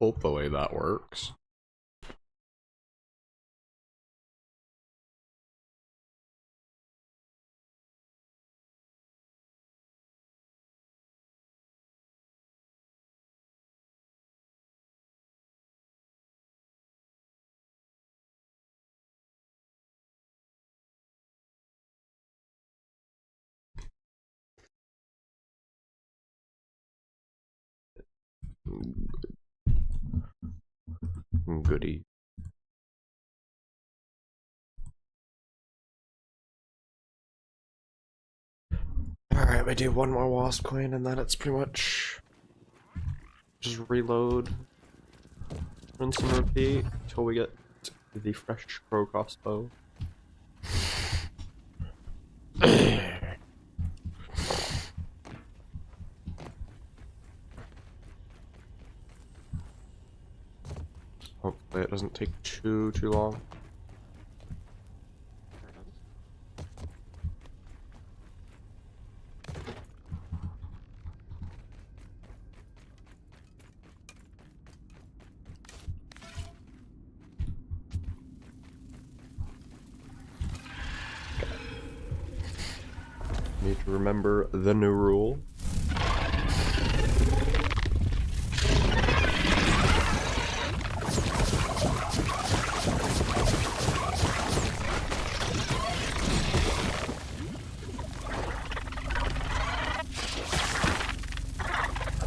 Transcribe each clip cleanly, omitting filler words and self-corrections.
Hopefully that works. Goody. Alright, we do one more wasp coin and then it's pretty much just reload, rinse and repeat until we get the fresh crow crossbow. Hopefully it doesn't take too long. Need to remember the new rule.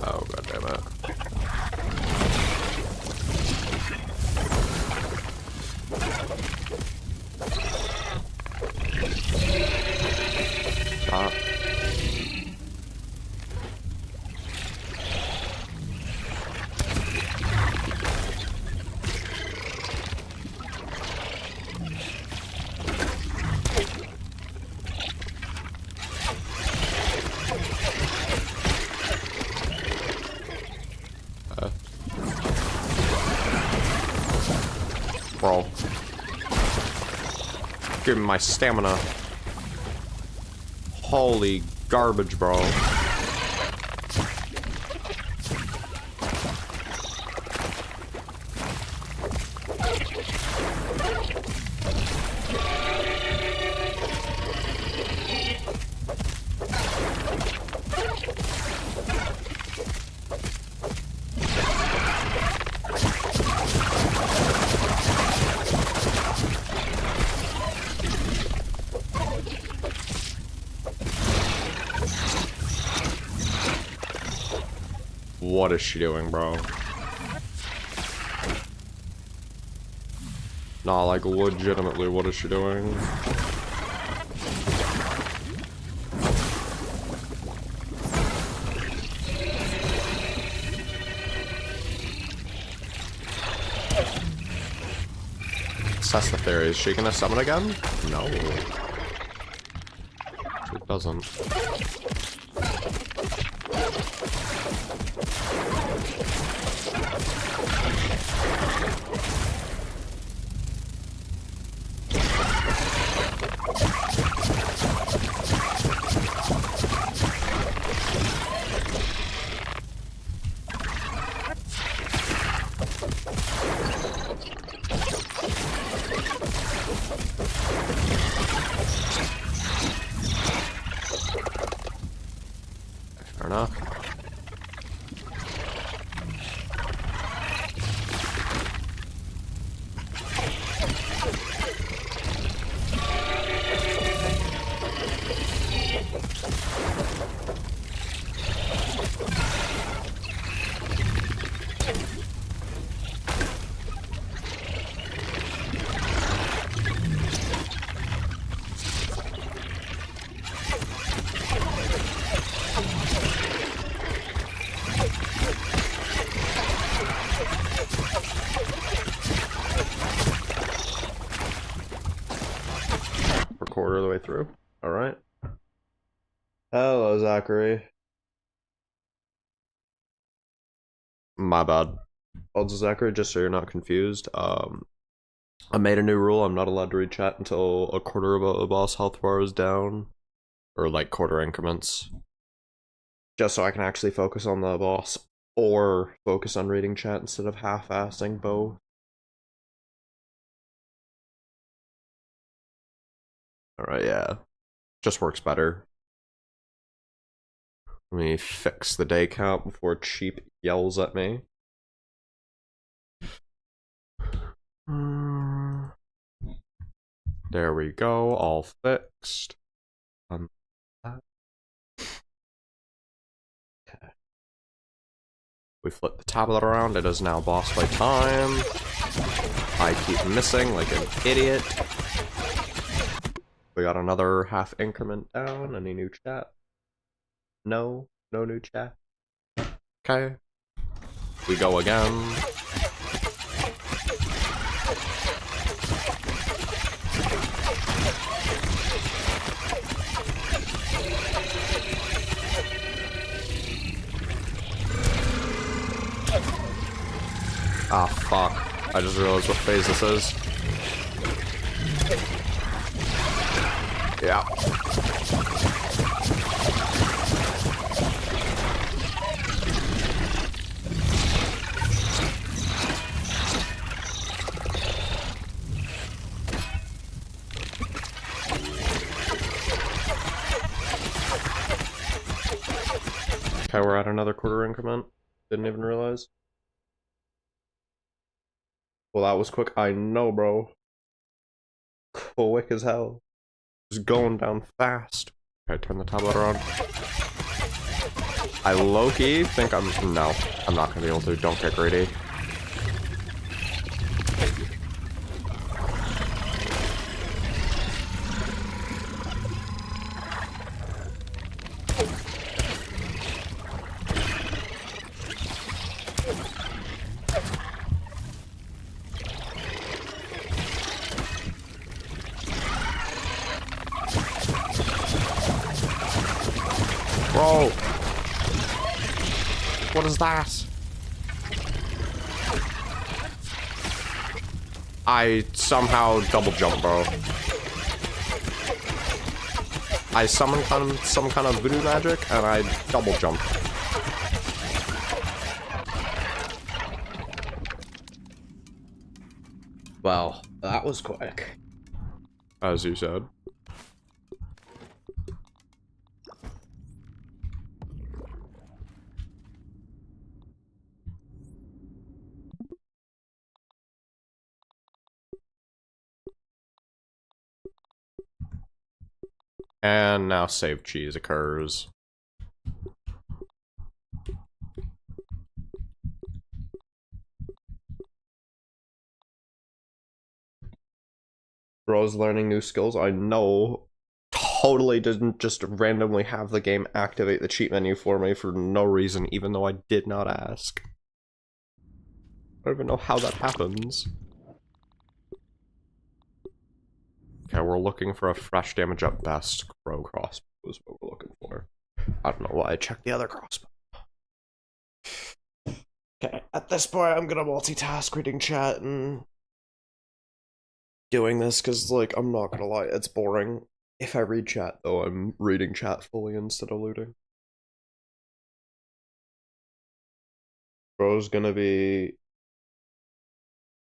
Oh, god damn it. Stop. Bro. Give me my stamina. Holy garbage, bro. What is she doing, bro? Nah, like, legitimately, what is she doing? Assess the theory. Is she gonna summon again? No. She doesn't. Fair enough. Quarter of the way through. Alright. Hello, Zachary. My bad. Also, Zachary, just so you're not confused, I made a new rule. I'm not allowed to read chat until a quarter of a boss health bar is down. Or like quarter increments. Just so I can actually focus on the boss. Or focus on reading chat instead of half-assing both. Alright, yeah. Just works better. Let me fix the day count before Cheap yells at me. There we go, all fixed. Okay. We flip the tablet around, it is now boss fight time. I keep missing like an idiot. We got another half increment down. Any new chat? No new chat. Okay. We go again. Ah, fuck. I just realized what phase this is. Yeah. Okay, we're at another quarter increment. Didn't even realize. Well, that was quick. I know, bro. Quick as hell. Just going down fast. Okay, turn the tablet around. I low-key think I'm... No, I'm not gonna be able to. Don't get greedy. Bro! What is that? I somehow double jump, bro. I summoned some kind of voodoo magic, and I double jumped. Well, that was quick. As you said. And now save cheese occurs. Bro's learning new skills. I know. Totally didn't just randomly have the game activate the cheat menu for me for no reason, even though I did not ask. I don't even know how that happens. Okay, we're looking for a fresh damage at best crow crossbow is what we're looking for. I don't know why I checked the other crossbow. Okay, at this point I'm gonna multitask reading chat and doing this because, like, I'm not gonna lie, it's boring. If I read chat though, I'm reading chat fully instead of looting. Bro's gonna be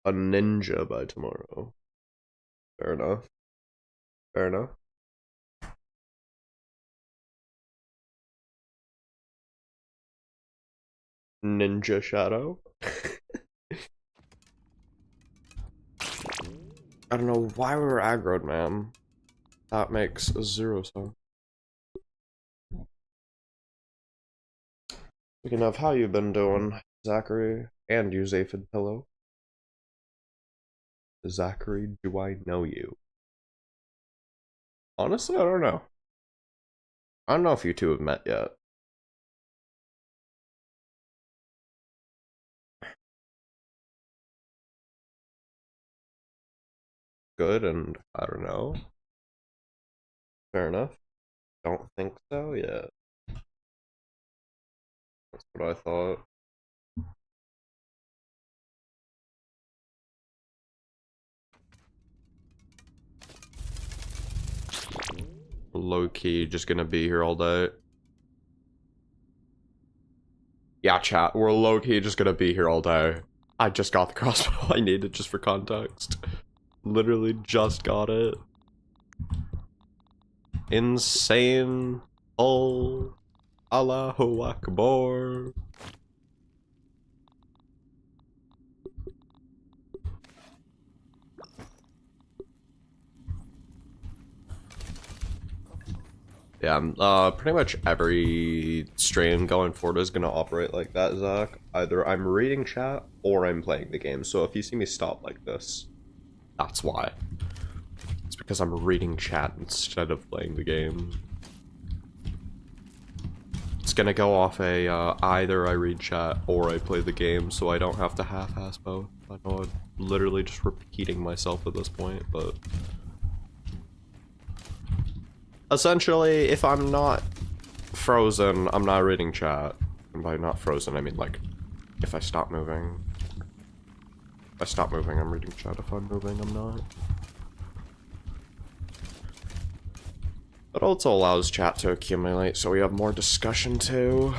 a ninja by tomorrow. Fair enough. Fair enough. Ninja Shadow. I don't know why we were aggroed, man. That makes zero sense. Speaking of, how you been doing, Zachary? And you, Zaphid Pillow. Zachary, do I know you? Honestly, I don't know. I don't know if you two have met yet. Good, and I don't know. Fair enough. Don't think so yet. That's what I thought. Low key, just gonna be here all day. Yeah, chat, we're low-key just gonna be here all day. I just got the crossbow I needed just for context. Literally just got it. Insane. Oh. Allahu Akbar. Yeah, pretty much every stream going forward is gonna operate like that, Zach. Either I'm reading chat or I'm playing the game. So if you see me stop like this, that's why. It's because I'm reading chat instead of playing the game. It's gonna go off a either I read chat or I play the game, so I don't have to half-ass both. I know I'm literally just repeating myself at this point, but essentially, if I'm not frozen, I'm not reading chat. And by not frozen, I mean like if I stop moving. If I stop moving, I'm reading chat. If I'm moving, I'm not. It also allows chat to accumulate, so we have more discussion too.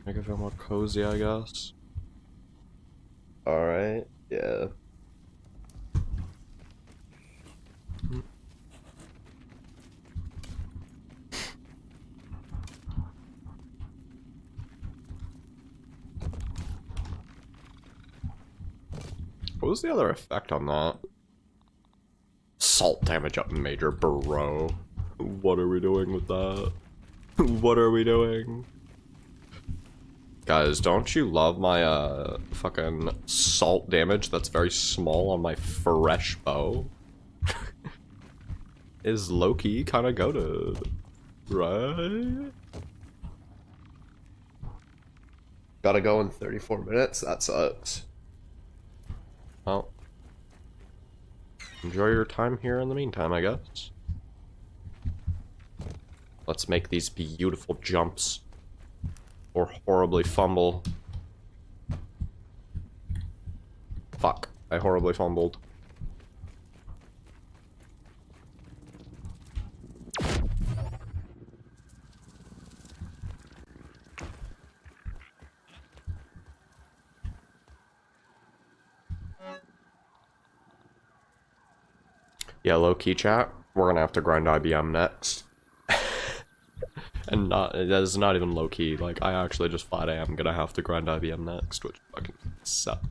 Make it feel more cozy, I guess. Alright, yeah. What was the other effect on that? Salt damage up major, bro. What are we doing with that? What are we doing? Guys, don't you love my, fucking salt damage that's very small on my fresh bow? Is low-key kinda goated, right? Gotta go in 34 minutes? That sucks. Well, enjoy your time here in the meantime, I guess. Let's make these beautiful jumps. Or horribly fumble. Fuck, I horribly fumbled. Yeah, low-key chat, we're gonna have to grind IBM next. And that is not even low-key, like, I actually just flat am gonna have to grind IBM next, which fucking sucks.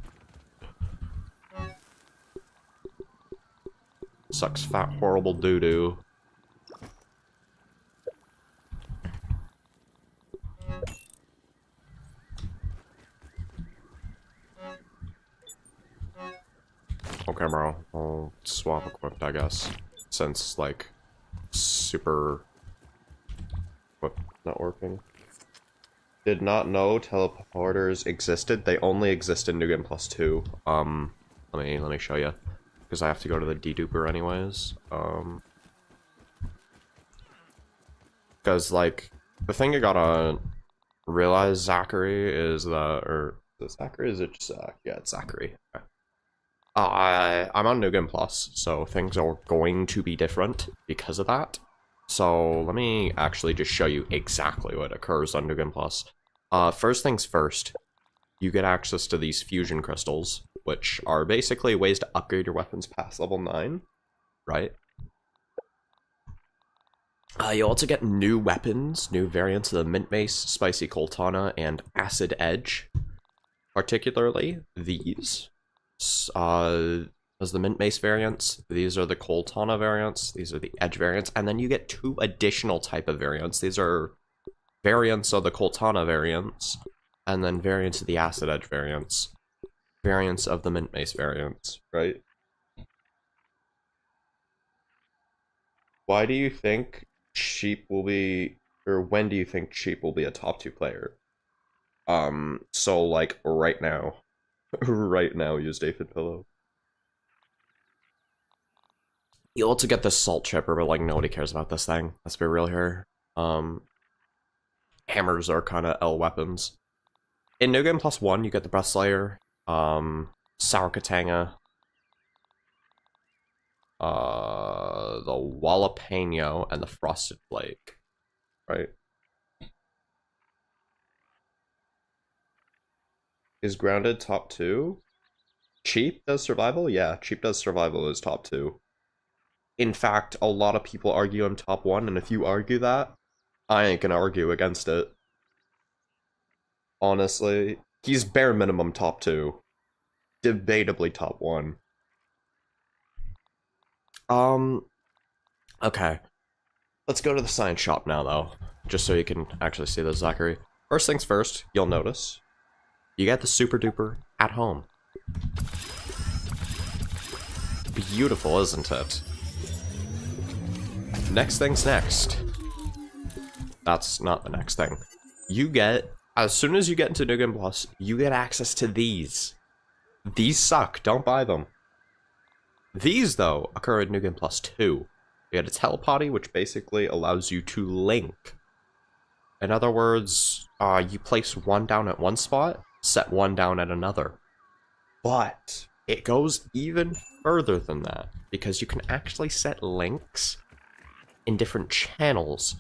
Sucks fat horrible doo-doo. Okay, bro, I'll swap equipped, I guess. Since, like, super... What? Not working. Did not know teleporters existed. They only exist in New Game Plus 2. Let me show you. Because I have to go to the deduper anyways. Because, like, the thing you gotta realize, Zachary, is that... Or, is it Zachary? Is it just Zach? Yeah, it's Zachary. Okay. I'm on New Game Plus, so things are going to be different because of that. So let me actually just show you exactly what occurs on New Game Plus. First things first, you get access to these fusion crystals, which are basically ways to upgrade your weapons past level 9, right? You also get new weapons, new variants of the Mint Mace, Spicy Coltana, and Acid Edge. Particularly these. As the Mint Mace variants, these are the Coltana variants, these are the Edge variants, and then you get 2 additional type of variants. These are variants of the Coltana variants, and then variants of the Acid Edge variants. Variants of the Mint Mace variants, right? Why do you think Sheep will be, or when do you think Sheep will be a top 2 player? So like right now. Right now, use David Pillow. You also get the salt chipper, but like nobody cares about this thing. Let's be real here. Hammers are kind of L weapons. In New Game Plus 1, you get the Breath Slayer, Sour Katanga, the Jalapeno, and the Frosted Flake, right? Is grounded top 2? Cheap does survival? Yeah, cheap does survival is top 2. In fact, a lot of people argue I'm top 1, and if you argue that, I ain't gonna argue against it. Honestly, he's bare minimum top 2. Debatably top 1. Okay. Let's go to the science shop now, though. Just so you can actually see this, Zachary. First things first, you'll notice. You get the Super Duper at home. Beautiful, isn't it? Next thing's next. That's not the next thing. You get, as soon as you get into New Game Plus, you get access to these. These suck, don't buy them. These, though, occur in New Game Plus 2. You get a telepotty, which basically allows you to link. In other words, you place one down at one spot, set one down at another. But it goes even further than that, because you can actually set links in different channels.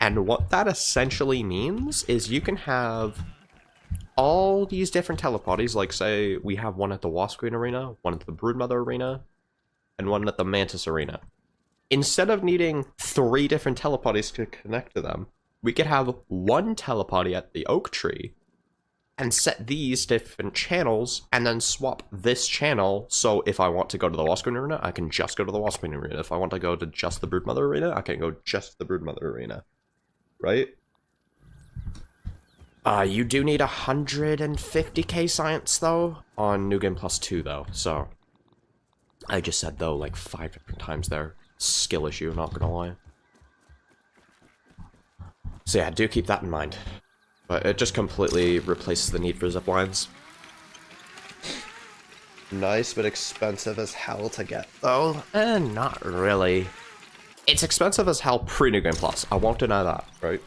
And what that essentially means is you can have all these different telepotties, like say we have one at the Wasp Queen Arena, one at the Broodmother Arena, and one at the Mantis Arena. Instead of needing 3 different telepotties to connect to them, we could have one telepotty at the Oak Tree and set these different channels and then swap this channel. So if I want to go to the Wasp Queen Arena, I can just go to the Wasp Queen Arena. If I want to go to just the Broodmother Arena, I can go just to the Broodmother Arena. Right? You do need 150k science, though, on New Game Plus 2, though, so... I just said, though, like 5 different times there. Skill issue, not gonna lie. So yeah, do keep that in mind. But it just completely replaces the need for zip lines. Nice, but expensive as hell to get, though. Not really. It's expensive as hell pre-New Game Plus, I won't deny that, right?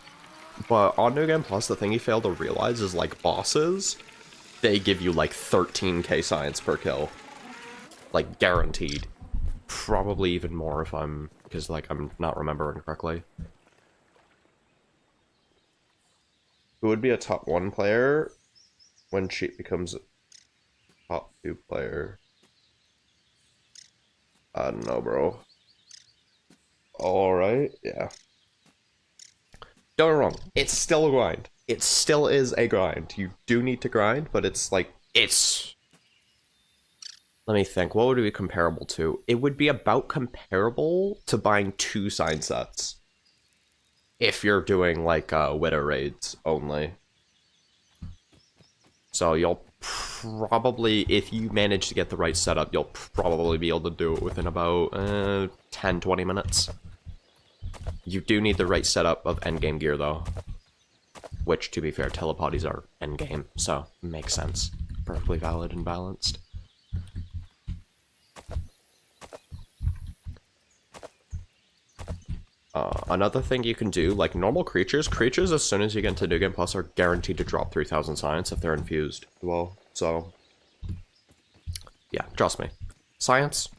But on New Game Plus, the thing you fail to realize is, like, bosses, they give you, like, 13k science per kill. Like, guaranteed. Probably even more if I'm... because, like, I'm not remembering correctly. Who would be a top 1 player when Cheat becomes a top 2 player? I don't know, bro. Alright, yeah. Don't get me wrong, it's still a grind. It still is a grind. You do need to grind, but it's like, it's... Let me think, what would it be comparable to? It would be about comparable to buying 2 sign sets. If you're doing, like, Widow raids only. So you'll probably, if you manage to get the right setup, you'll probably be able to do it within about 10-20 minutes. You do need the right setup of endgame gear, though. Which, to be fair, telepotties are endgame, so makes sense. Perfectly valid and balanced. Another thing you can do, like normal creatures, as soon as you get into New Game Plus are guaranteed to drop 3,000 science if they're infused. Well, so... yeah, trust me. Science,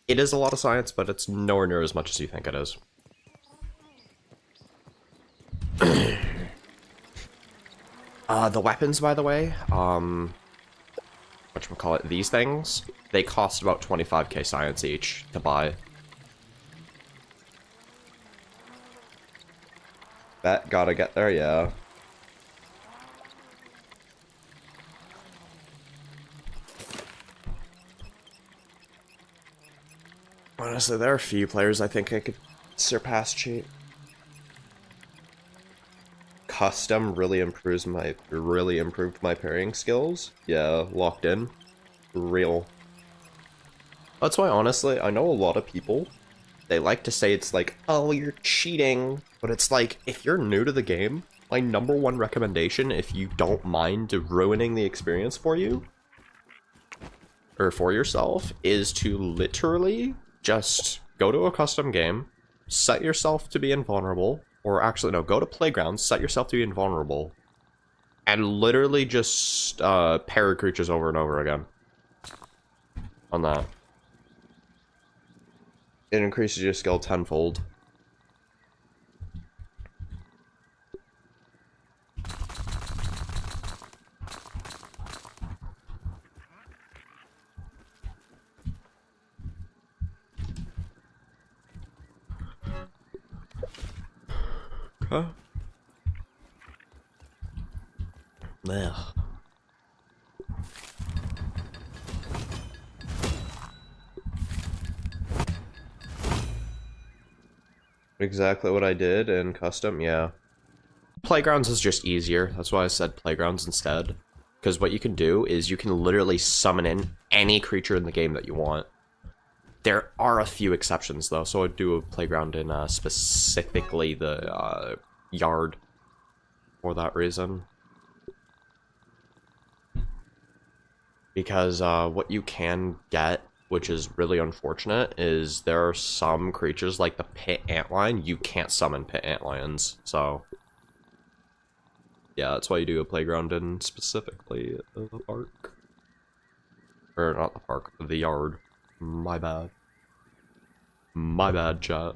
it is a lot of science, but it's nowhere near as much as you think it is. The weapons, by the way, whatchamacallit, these things, they cost about 25k science each to buy. Bet, gotta get there, yeah. Honestly, there are a few players I think I could surpass Cheat. Custom really improved my parrying skills. Yeah, locked in. Real. That's why, honestly, I know a lot of people, they like to say it's like, oh, you're cheating. But it's like, if you're new to the game, my #1 recommendation, if you don't mind ruining the experience for you, or for yourself, is to literally just go to a custom game, set yourself to be invulnerable, or actually, no, go to Playground, set yourself to be invulnerable, and literally just parry creatures over and over again. On that. It increases your skill tenfold. Huh? Ugh. Exactly what I did in custom, yeah. Playgrounds is just easier. That's why I said playgrounds instead. Because what you can do is you can literally summon in any creature in the game that you want. There are a few exceptions though, so I'd do a playground in specifically the yard for that reason. Because what you can get, which is really unfortunate, is there are some creatures like the pit antlion, you can't summon pit antlions, so yeah, that's why you do a playground in specifically the park. Or not the park, the yard. My bad. My bad, chat.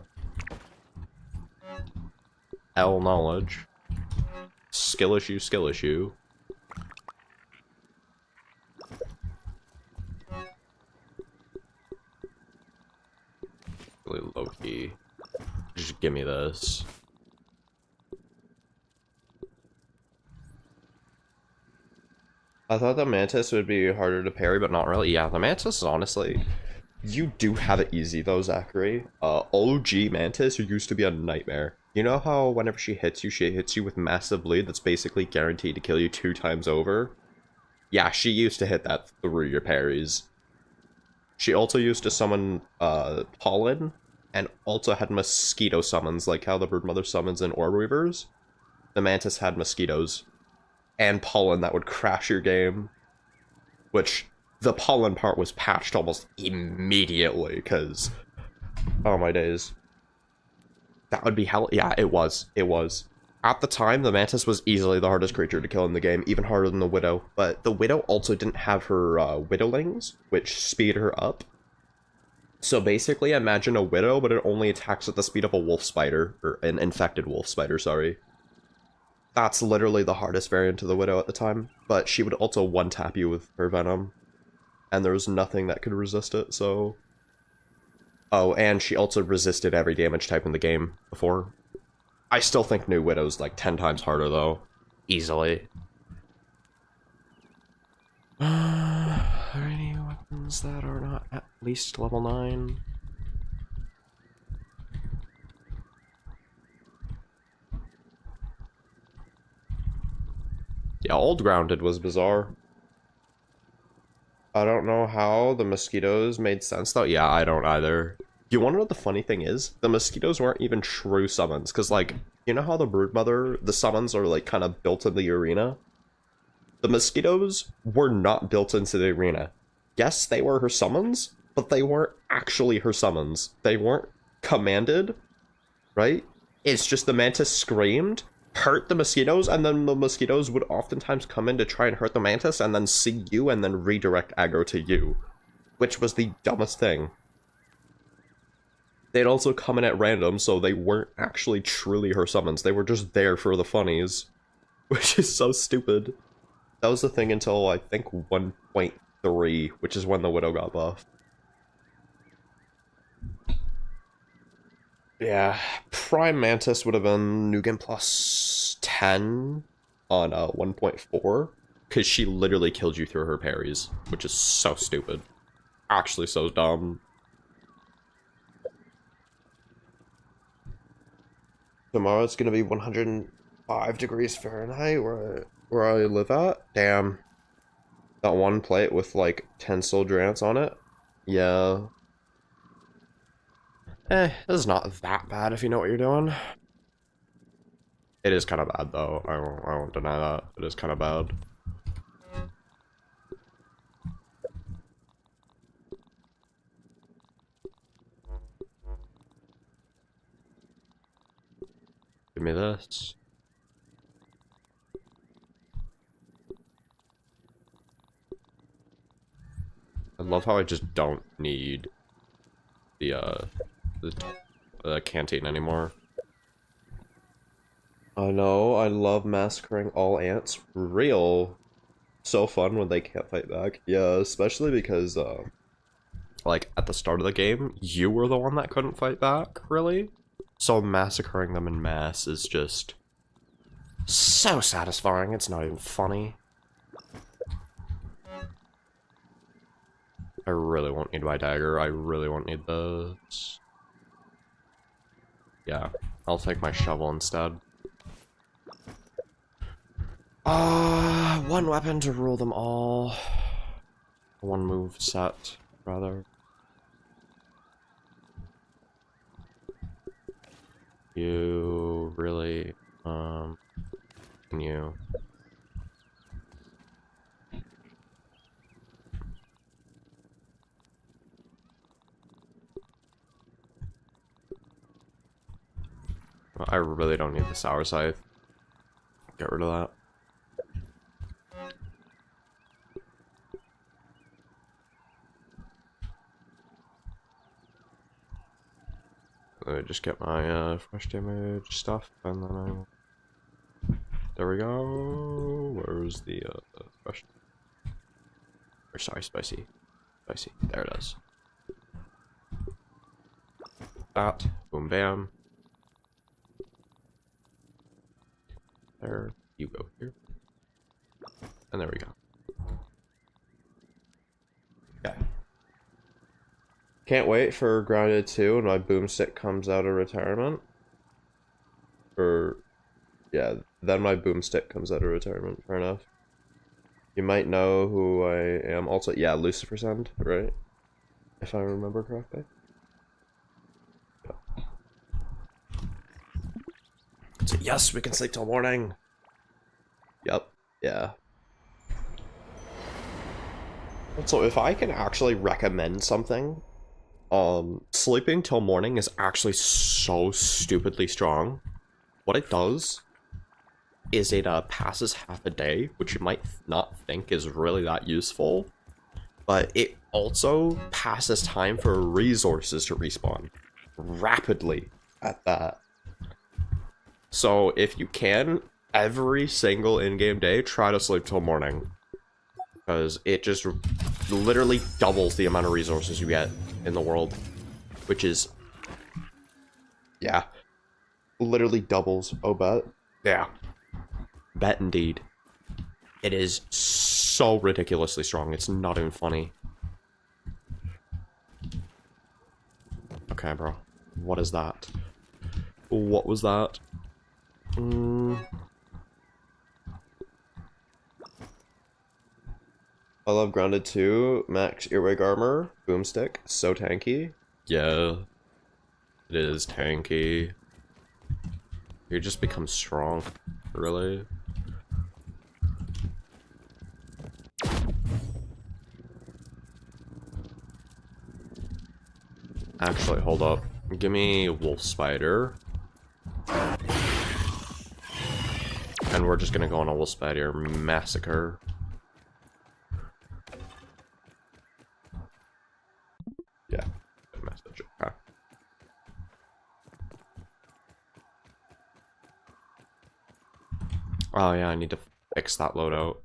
L knowledge. Skill issue, skill issue. Really low key. Just give me this. I thought the Mantis would be harder to parry, but not really. Yeah, the Mantis is honestly... You do have it easy though, Zachary. OG Mantis used to be a nightmare. You know how whenever she hits you with massive bleed that's basically guaranteed to kill you 2 times over? Yeah, she used to hit that through your parries. She also used to summon Pollen, and also had mosquito summons, like how the Broodmother summons in Orb Weavers. The Mantis had mosquitoes. And Pollen that would crash your game. Which, the Pollen part was patched almost immediately, because... Oh my days. That would be hell... Yeah, it was. It was. At the time, the Mantis was easily the hardest creature to kill in the game, even harder than the Widow. But the Widow also didn't have her Widowlings, which speed her up. So basically, imagine a Widow, but it only attacks at the speed of a wolf spider, or an infected wolf spider, sorry. That's literally the hardest variant of the Widow at the time, but she would also one-tap you with her Venom. And there was nothing that could resist it, so... Oh, and she also resisted every damage type in the game before. I still think new Widow's like 10 times harder, though. Easily. Are there any weapons that are not at least level 9? Yeah, Old Grounded was bizarre. I don't know how the mosquitoes made sense, though. Yeah, I don't either. You wanna know what the funny thing is? The mosquitoes weren't even true summons, because, like, you know how the Broodmother, the summons are, like, kind of built in the arena? The mosquitoes were not built into the arena. Yes, they were her summons, but they weren't actually her summons. They weren't commanded, right? It's just the Mantis screamed, hurt the mosquitoes, and then the mosquitoes would oftentimes come in to try and hurt the Mantis, and then see you, and then redirect aggro to you. Which was the dumbest thing. They'd also come in at random, so they weren't actually truly her summons. They were just there for the funnies. Which is so stupid. That was the thing until, I think, 1.3, which is when the Widow got buffed. Yeah, Prime Mantis would have been Nugan plus 10 on 1.4, because she literally killed you through her parries, which is so stupid. Actually so dumb. Tomorrow it's gonna be 105 degrees Fahrenheit where I live at. Damn. That one plate with like 10 soldier ants on it. Yeah. This is not that bad if you know what you're doing. It is kind of bad though. I won't deny that. It is kind of bad. Give me this. I love how I just don't need the canteen anymore. I know, I love massacring all ants. Real. So fun when they can't fight back. Yeah, especially because, like, at the start of the game, you were the one that couldn't fight back, really? So massacring them in mass is just so satisfying, it's not even funny. I really won't need my dagger, I really won't need this. Yeah, I'll take my shovel instead. One weapon to rule them all. One move set, rather. You really, can you? I really don't need the sour scythe. Get rid of that. Let me just get my fresh damage stuff, and then I'll... There we go. Where's the fresh? Or sorry, spicy. Spicy. There it is. That. Boom, bam. There. You go here. And there we go. Okay. Can't wait for Grounded 2 and my boomstick comes out of retirement. Or, yeah, then my boomstick comes out of retirement, fair enough. You might know who I am. Also, yeah, Lucifer's End, right? If I remember correctly. Yeah. So yes, we can sleep till morning. Yep, yeah. So if I can actually recommend something, sleeping till morning is actually so stupidly strong. What it does is it passes half a day, which you might not think is really that useful, but it also passes time for resources to respawn rapidly at that. So if you can, every single in-game day, try to sleep till morning, because it just literally doubles the amount of resources you get in the world, which is, yeah, literally doubles. Oh, bet. Yeah. Bet indeed. It is so ridiculously strong, it's not even funny. Okay, bro. What is that? What was that? I love Grounded 2, max earwig armor, boomstick, so tanky. Yeah, it is tanky. You just become strong, really. Actually, hold up. Give me Wolf Spider. And we're just gonna go on a Wolf Spider massacre. Yeah, message. Okay. Oh yeah, I need to fix that loadout.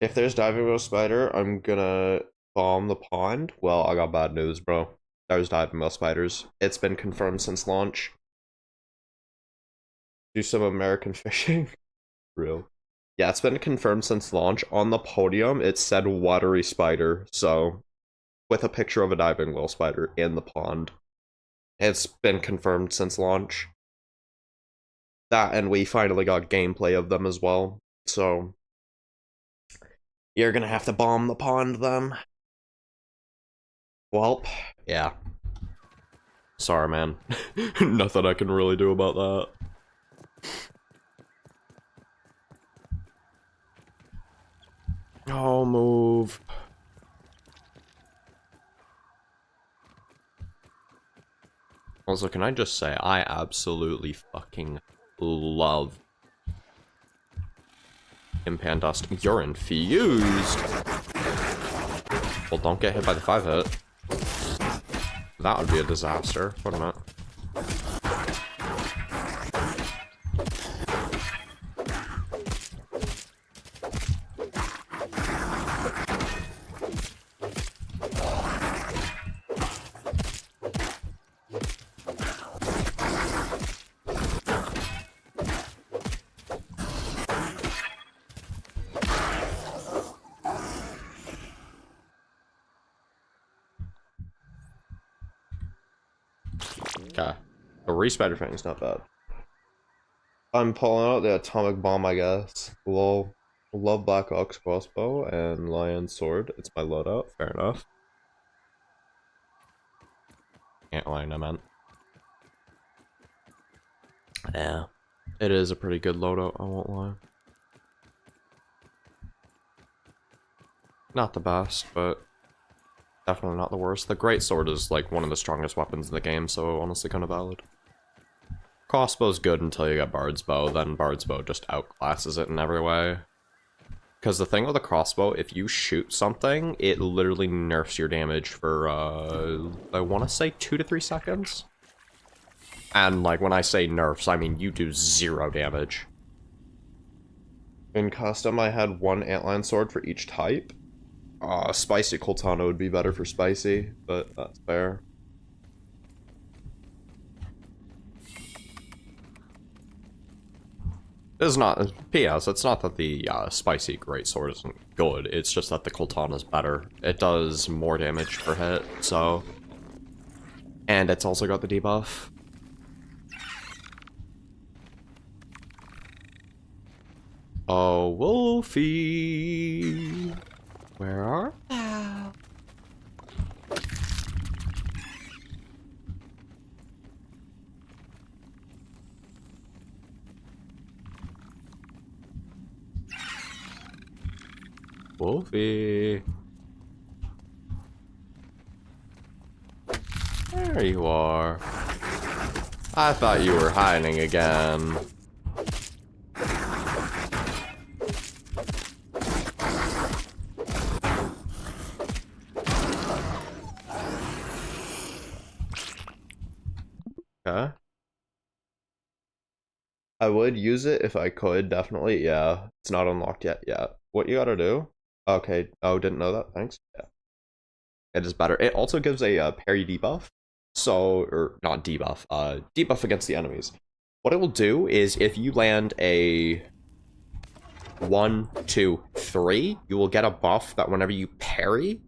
If there's diving wheel spider, I'm gonna bomb the pond. Well, I got bad news, bro. There's diving wheel spiders. It's been confirmed since launch. Do some American fishing. Real. Yeah, it's been confirmed since launch. On the podium, it said watery spider, so with a picture of a diving wheel spider in the pond. It's been confirmed since launch. That, and we finally got gameplay of them as well, so you're gonna have to bomb the pond then. Welp, yeah. Sorry, man. Nothing I can really do about that. Oh, move. Also, can I just say, I absolutely fucking love Impan Dust. You're infused! Well, don't get hit by the 5-hit. That would be a disaster, wouldn't it? Okay. The Re-Spider Fang's not bad. I'm pulling out the atomic bomb, I guess. Lol. Love Black Ox crossbow and Lion sword. It's my loadout. Fair enough. Antlion, I meant. Yeah. It is a pretty good loadout, I won't lie. Not the best, but definitely not the worst. The Great Sword is like one of the strongest weapons in the game, so honestly kind of valid. Crossbow's good until you get Bard's Bow, then Bard's Bow just outclasses it in every way. Because the thing with a crossbow, if you shoot something, it literally nerfs your damage for, I want to say 2 to 3 seconds. And, like, when I say nerfs, I mean you do 0 damage. In custom, I had 1 Antlion sword for each type. Spicy Coltana would be better for spicy, but that's fair. It's not, P.S., it's not that the spicy greatsword isn't good, it's just that the Coltana's better. It does more damage per hit, so... And it's also got the debuff. Oh, Wolfie! Where are thou? Wolfie. There you are. I thought you were hiding again. Okay. I would use it if I could, definitely. Yeah, it's not unlocked yet. Yeah. What you gotta do? Okay. Oh, didn't know that. Thanks. Yeah. It is better. It also gives a parry debuff. So, or not debuff, debuff against the enemies. What it will do is if you land a 1, 2, 3, you will get a buff that whenever you parry,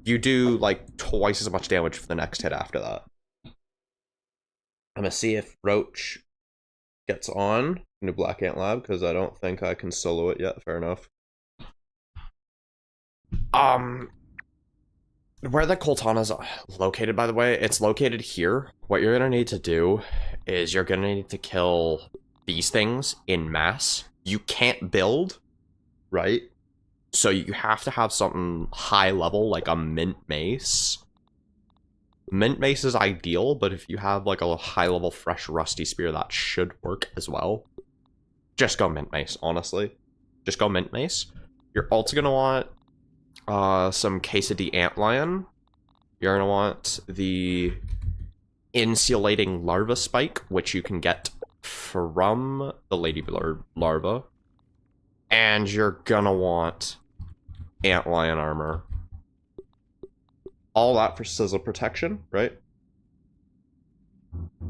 you do like twice as much damage for the next hit after that. I'm gonna see if Roach gets on into Black Ant Lab because I don't think I can solo it yet. Fair enough. Where the Coltana's located, by the way, it's located here. What you're gonna need to do is you're gonna need to kill these things in mass. You can't build, right? So you have to have something high level, like a Mint Mace. Mint Mace is ideal, but if you have like a high level Fresh Rusty Spear, that should work as well. Just go Mint Mace, honestly. Just go Mint Mace. You're also gonna want some Quesadilla Antlion. You're gonna want the Insulating Larva Spike, which you can get from the Ladybird Larva. And you're gonna want Antlion Armor. All that for sizzle protection, right?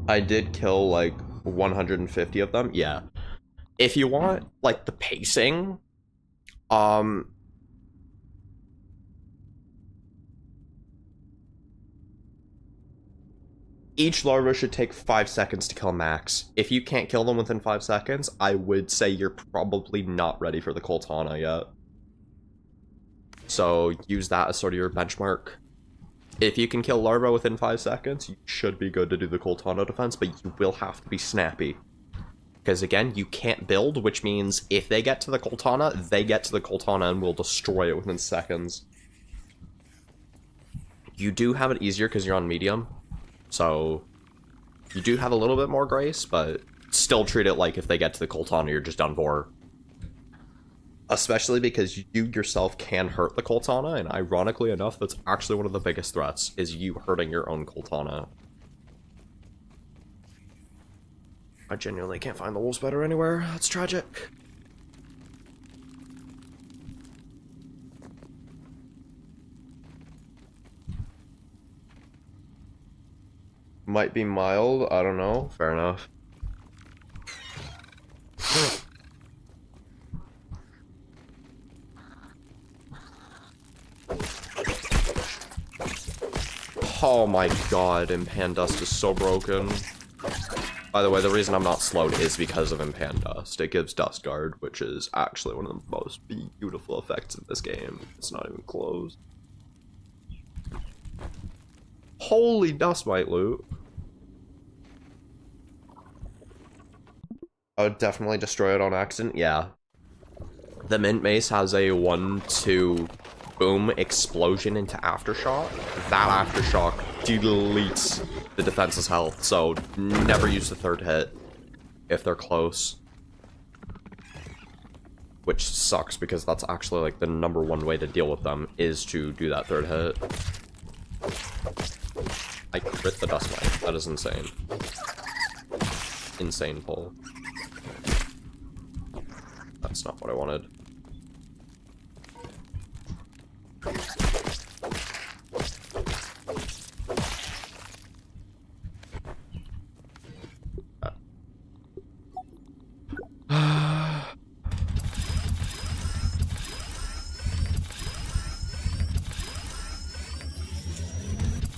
I did kill like 150 of them, yeah. If you want like the pacing, each larva should take 5 seconds to kill max. If you can't kill them within 5 seconds, I would say you're probably not ready for the Coltana yet. So use that as sort of your benchmark. If you can kill larva within 5 seconds, you should be good to do the Coltana defense, but you will have to be snappy. Because again, you can't build, which means if they get to the Coltana, they get to the Coltana and will destroy it within seconds. You do have it easier because you're on medium. So, you do have a little bit more grace, but still treat it like if they get to the Coltana, you're just done for. Especially because you yourself can hurt the Coltana, and ironically enough, that's actually one of the biggest threats, is you hurting your own Coltana. I genuinely can't find the Wolf Spider anywhere. That's tragic. Might be mild, I don't know. Fair enough. Oh my god, Impan Dust is so broken. By the way, the reason I'm not slowed is because of Impan Dust. It gives Dust Guard, which is actually one of the most beautiful effects in this game. It's not even close. Holy Dust Mite loot. I would definitely destroy it on accident, yeah. The Mint Mace has a 1-2 boom explosion into Aftershock. That Aftershock deletes the defense's health, so never use the third hit if they're close. Which sucks because that's actually like the #1 way to deal with them is to do that third hit. I crit the Dust Mite. That is insane. Insane pull. That's not what I wanted.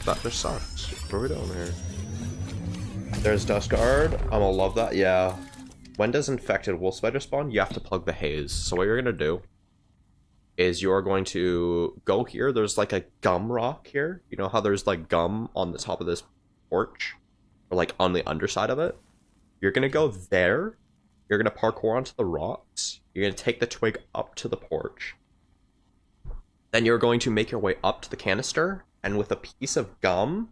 That just sucks. What are we doing here? There's Dust Guard. I'm gonna love that. Yeah. When does infected wolf spider spawn? You have to plug the haze. So what you're gonna do is you're going to go here. There's like a gum rock here. You know how there's like gum on the top of this porch? Or like on the underside of it? You're gonna go there. You're gonna parkour onto the rocks. You're gonna take the twig up to the porch. Then you're going to make your way up to the canister. And with a piece of gum,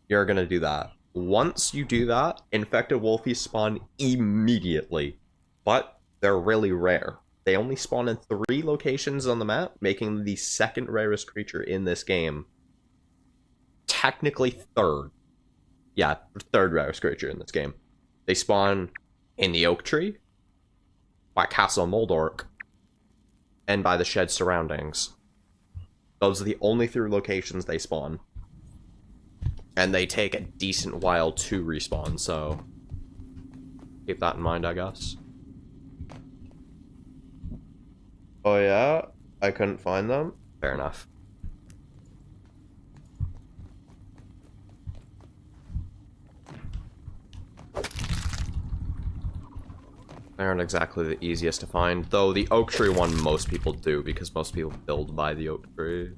you're gonna do that. Once you do that, infected wolfies spawn immediately. But they're really rare. They only spawn in 3 locations on the map, making them the 2nd rarest creature in this game. Technically 3rd. Yeah, 3rd rarest creature in this game. They spawn in the Oak Tree, by Castle Moldork, and by the shed surroundings. Those are the only 3 locations they spawn. And they take a decent while to respawn, so keep that in mind, I guess. Oh yeah? I couldn't find them? Fair enough. They aren't exactly the easiest to find, though the Oak Tree one most people do, because most people build by the Oak Tree.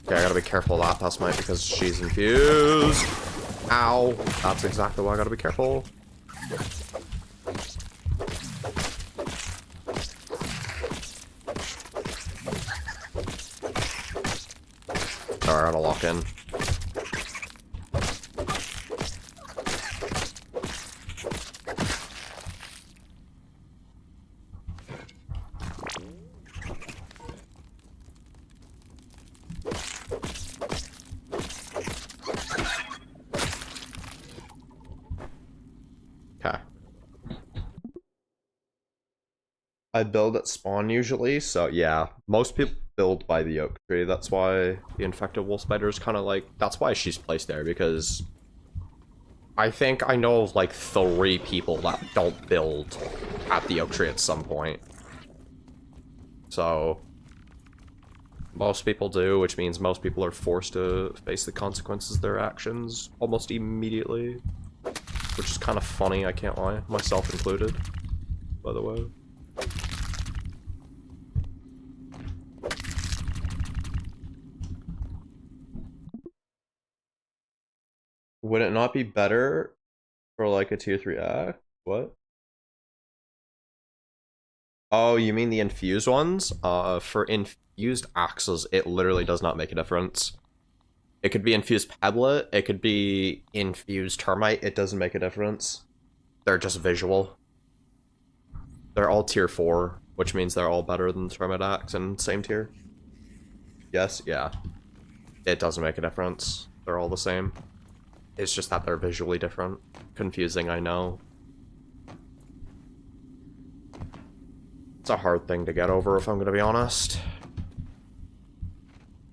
Okay, I gotta be careful of that Dust Mite because she's infused. Ow! That's exactly why I gotta be careful. Alright, I gotta lock in. Okay. I build at spawn usually, so yeah. Most people build by the Oak Tree. That's why the infected wolf spider is kind of like... That's why she's placed there, because... I think I know of like 3 people that don't build at the Oak Tree at some point. So... most people do, which means most people are forced to face the consequences of their actions almost immediately. Which is kind of funny, I can't lie. Myself included, by the way. Would it not be better for like a tier 3 act? What? Oh, you mean the infused ones? For infused axes, it literally does not make a difference. It could be infused pebblet, it could be infused termite, it doesn't make a difference. They're just visual. They're all tier 4, which means they're all better than termite axe and same tier. Yes, yeah. It doesn't make a difference. They're all the same. It's just that they're visually different. Confusing, I know. It's a hard thing to get over, if I'm gonna be honest.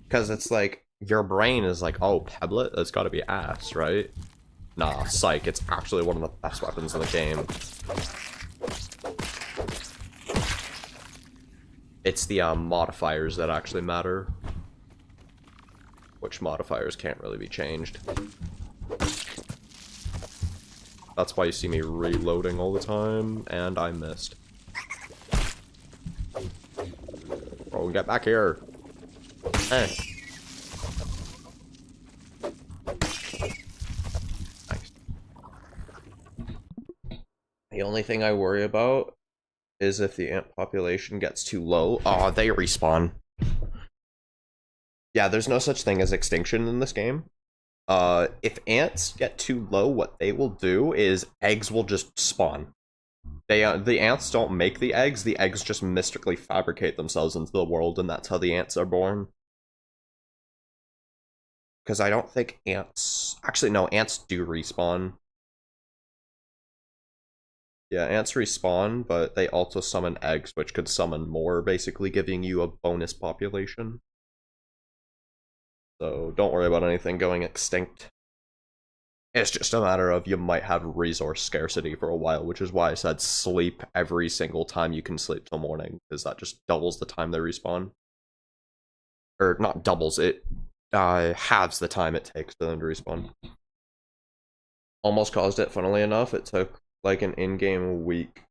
Because it's like, your brain is like, oh, Pebblet, that's gotta be ass, right? Nah, psych, it's actually one of the best weapons in the game. It's the modifiers that actually matter. Which modifiers can't really be changed. That's why you see me reloading all the time, and I missed. Bro, get back here. Hey. Nice. The only thing I worry about is if the ant population gets too low. Oh, they respawn. Yeah, there's no such thing as extinction in this game. If ants get too low, what they will do is eggs will just spawn. The ants don't make the eggs just mystically fabricate themselves into the world, and that's how the ants are born. Because I don't think ants... Actually, no, ants do respawn. Yeah, ants respawn, but they also summon eggs, which could summon more, basically giving you a bonus population. So don't worry about anything going extinct. It's just a matter of you might have resource scarcity for a while, which is why I said sleep every single time you can sleep till morning, because that just doubles the time they respawn. Or not doubles, it halves the time it takes for them to respawn. Almost caused it, funnily enough. It took like an in-game week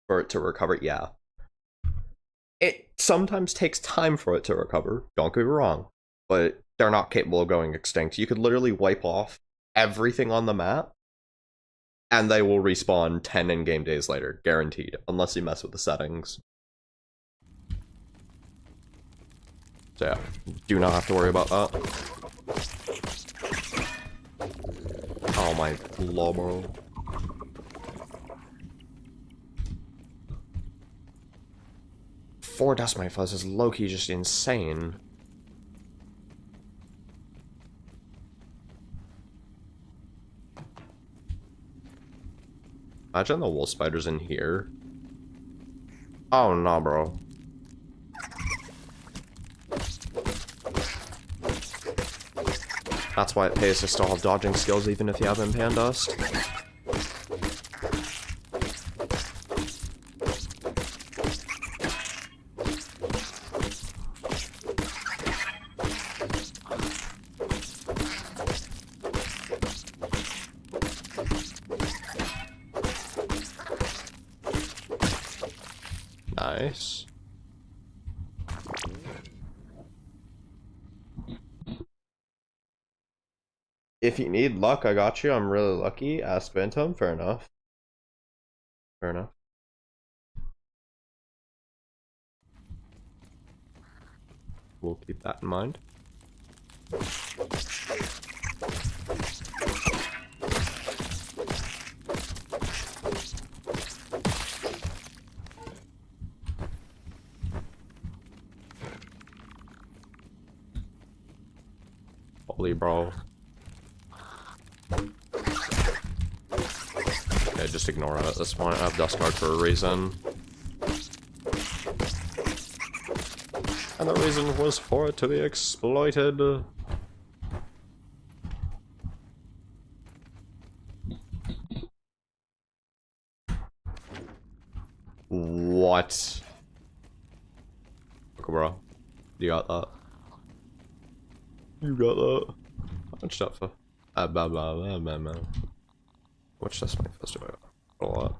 for it to recover. Yeah. It sometimes takes time for it to recover, don't get me wrong, but they're not capable of going extinct. You could literally wipe off everything on the map, and they will respawn 10 in-game days later, guaranteed, unless you mess with the settings. So yeah, do not have to worry about that. Oh my lord. 4 Dust Mite Fuzz is low-key just insane. Imagine the wolf spiders in here. Oh, nah, bro. That's why it pays to still have dodging skills even if you have Impan Dust. Nice. If you need luck, I got you. I'm really lucky. Ask Phantom. Fair enough. Fair enough. We'll keep that in mind. Holy bro. Okay, just ignore it at this point. I have Dust Guard for a reason. And the reason was for it to be exploited. What? Okay, bro. You got that. You got that. How much stuff for? Blah, blah, blah, blah, blah. Which Dust Mite Fuzz do I got? A lot.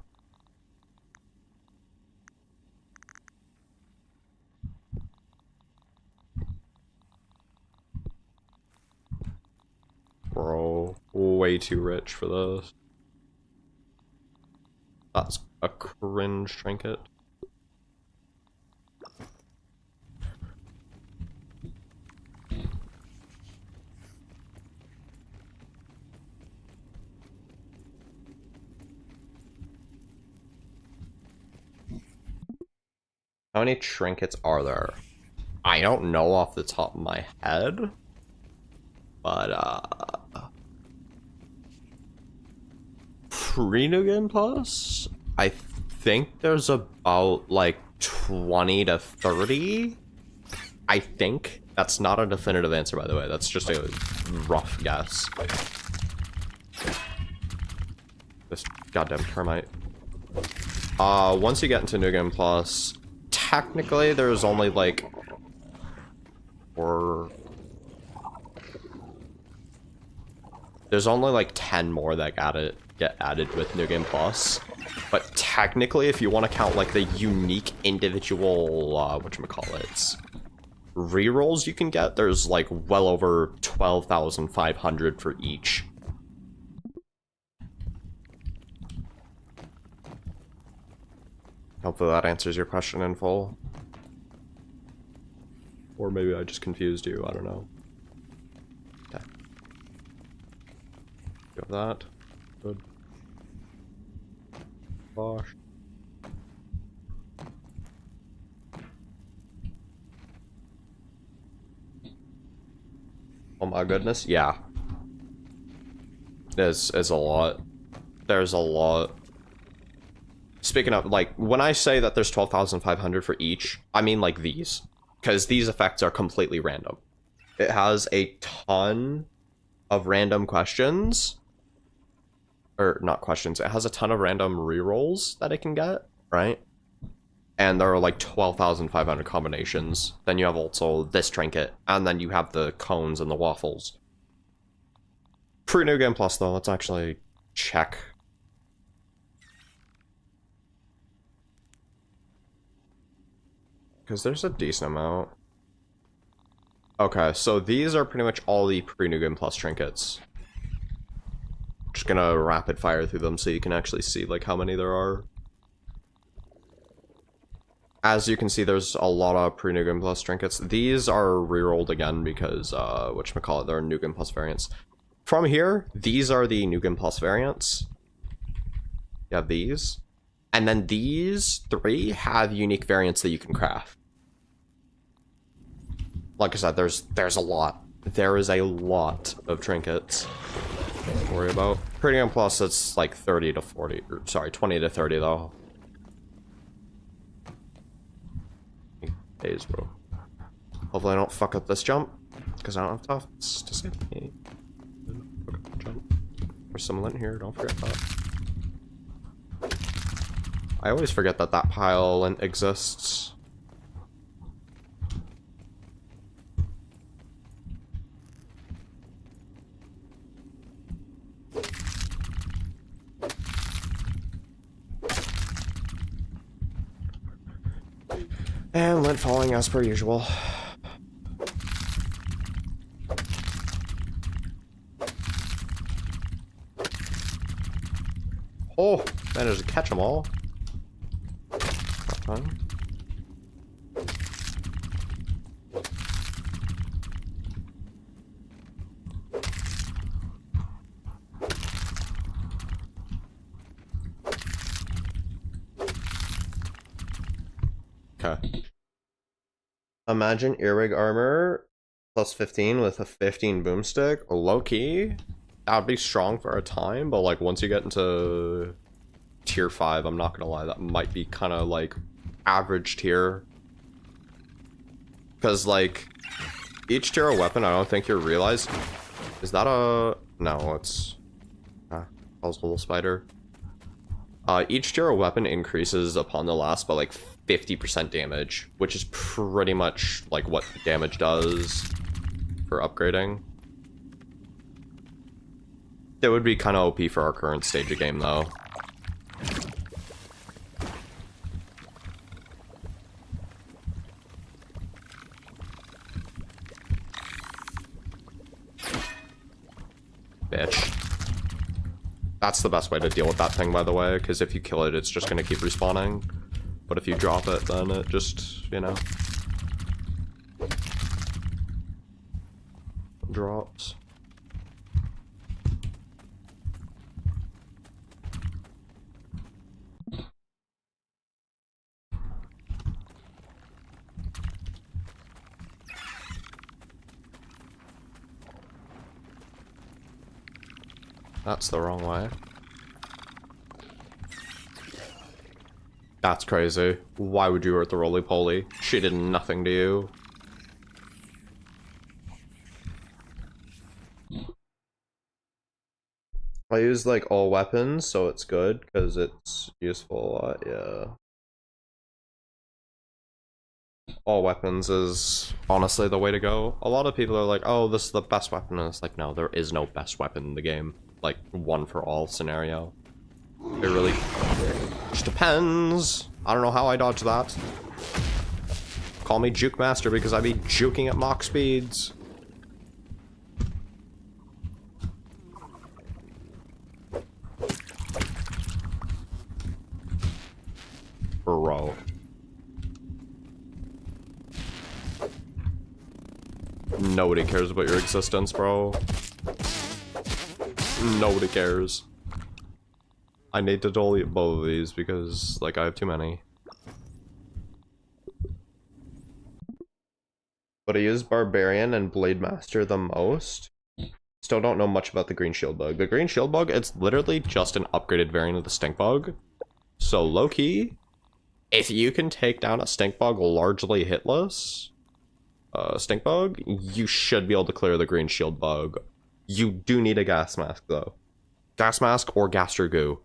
Bro, way too rich for this. That's a cringe trinket. How many trinkets are there? I don't know off the top of my head, but pre-New Game Plus, I think there's about like 20 to 30. I think that's not a definitive answer, by the way. That's just a rough guess. This goddamn termite. Once you get into New Game Plus, technically there's only like there's only like 10 more that get added with New Game Plus. But technically, if you want to count like the unique individual whatchamacallits, rerolls you can get, there's like well over 12,500 for each. Hopefully that answers your question in full. Or maybe I just confused you, I don't know. Okay. Got that. Good. Bosh. Oh my goodness, yeah. There's a lot. There's a lot. Speaking of, like, when I say that there's 12,500 for each, I mean like these. Because these effects are completely random. It has a ton of random questions. Or, not questions, it has a ton of random rerolls that it can get, right? And there are like 12,500 combinations. Then you have also this trinket, and then you have the cones and the waffles. Pre-New Game Plus, though, let's actually check. Because there's a decent amount. Okay, so these are pretty much all the pre-New Game Plus trinkets. Just gonna rapid fire through them so you can actually see like how many there are. As you can see, there's a lot of pre-New Game Plus trinkets. These are rerolled again because, whatchamacallit, they're New Game Plus variants. From here, these are the New Game Plus variants. You have these. And then these three have unique variants that you can craft. Like I said, there's a lot. There is a lot of trinkets to worry about. Pretty Game Plus, it's like 30 to 40, or sorry, 20 to 30 though. Days, bro. Hopefully I don't fuck up this jump, because I don't have tufts to save me. Fuck up the jump. There's some lint here, don't forget that. I always forget that that pile of lint exists. And lint falling as per usual. Oh, managed to catch them all. Fun. Okay. Imagine earwig armor plus 15 with a 15 boomstick. Low key, that would be strong for a time, but like once you get into tier 5, I'm not gonna lie, that might be kind of like average tier. Because like each tier of weapon, I don't think you realize. Is that a no? It's puzzle spider. Each tier of weapon increases upon the last by like 50% damage, which is pretty much like what damage does for upgrading. It would be kind of OP for our current stage of game though. Bitch. That's the best way to deal with that thing, by the way, because if you kill it, it's just going to keep respawning. But if you drop it, then it just, you know, drops. That's the wrong way. That's crazy. Why would you hurt the roly-poly? She did nothing to you. I use like all weapons, so it's good because it's useful a lot, yeah. All weapons is honestly the way to go. A lot of people are like, oh, this is the best weapon, and it's like, no, there is no best weapon in the game. Like, one for all scenario. It really just depends. I don't know how I dodge that. Call me Juke Master because I be juking at Mach speeds. Bro. Nobody cares about your existence, bro. Nobody cares. I need to delete both of these because, like, I have too many. But I use Barbarian and Blade Master the most. Still don't know much about the Green Shield Bug. The Green Shield Bug, it's literally just an upgraded variant of the Stink Bug. So, low-key, if you can take down a Stink Bug largely hitless, Stink Bug, you should be able to clear the Green Shield Bug. You do need a Gas Mask, though. Gas Mask or Gastro Goo.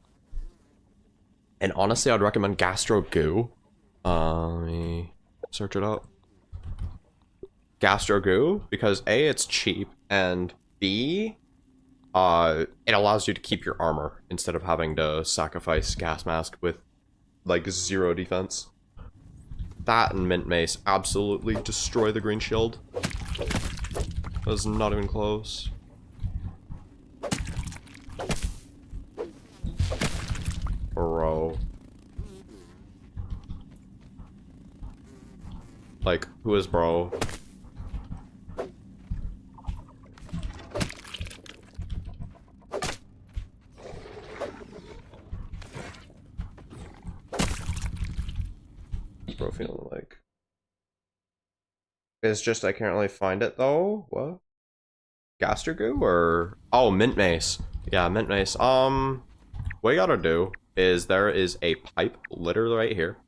And honestly, I'd recommend Gastro Goo. Let me search it up. Gastro Goo, because A, it's cheap, and B, it allows you to keep your armor instead of having to sacrifice Gas Mask with, like, 0 defense. That and Mint Mace absolutely destroy the Green Shield. That's not even close. Bro. Like, who is bro? Bro feeling like? It's just I can't really find it though. What? Gastrogoo or oh, Mint Mace. Yeah, Mint Mace. What you gotta do is there is a pipe literally right here.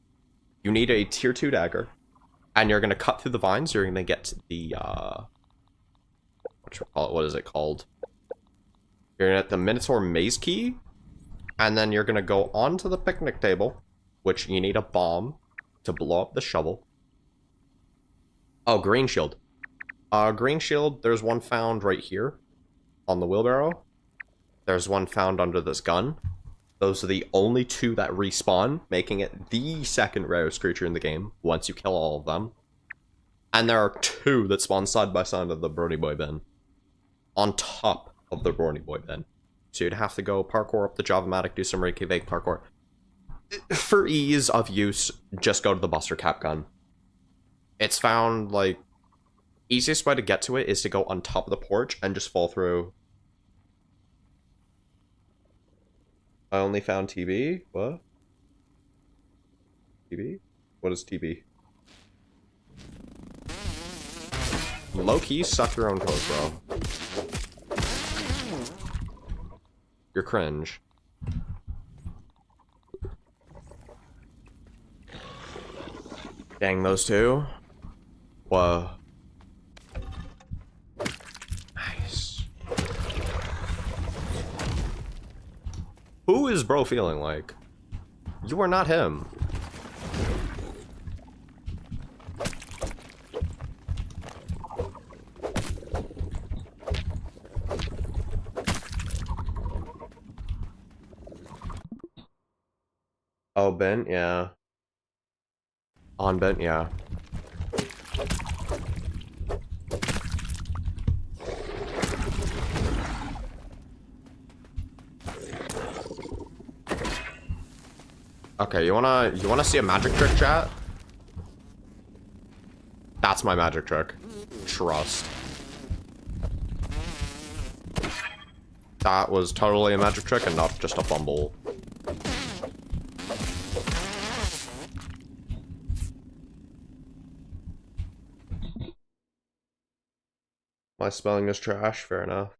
You need a tier 2 dagger, and you're gonna cut through the vines. You're gonna get the what is it called? You're gonna get the Minotaur Maze Key, and then you're gonna go onto the picnic table, which you need a bomb to blow up the shovel. Oh, Green Shield. Green Shield, there's one found right here on the wheelbarrow. There's one found under this gun. Those are the only 2 that respawn, making it the second rarest creature in the game once you kill all of them. And there are 2 that spawn side by side of the Brony Boy bin. On top of the Brony Boy bin. So you'd have to go parkour up the Java-matic, do some Reykjavik parkour. For ease of use, just go to the Buster Cap gun. It's found, like, easiest way to get to it is to go on top of the porch and just fall through. I only found TB? What? TB? What is TB? Low-key, suck your own code, bro. You're cringe. Dang, those 2. Whoa. Nice. Who is bro feeling like? You are not him. Oh, Ben, yeah. On bent, yeah. Okay, you wanna see a magic trick, chat? That's my magic trick. Trust. That was totally a magic trick and not just a fumble. My spelling is trash, fair enough.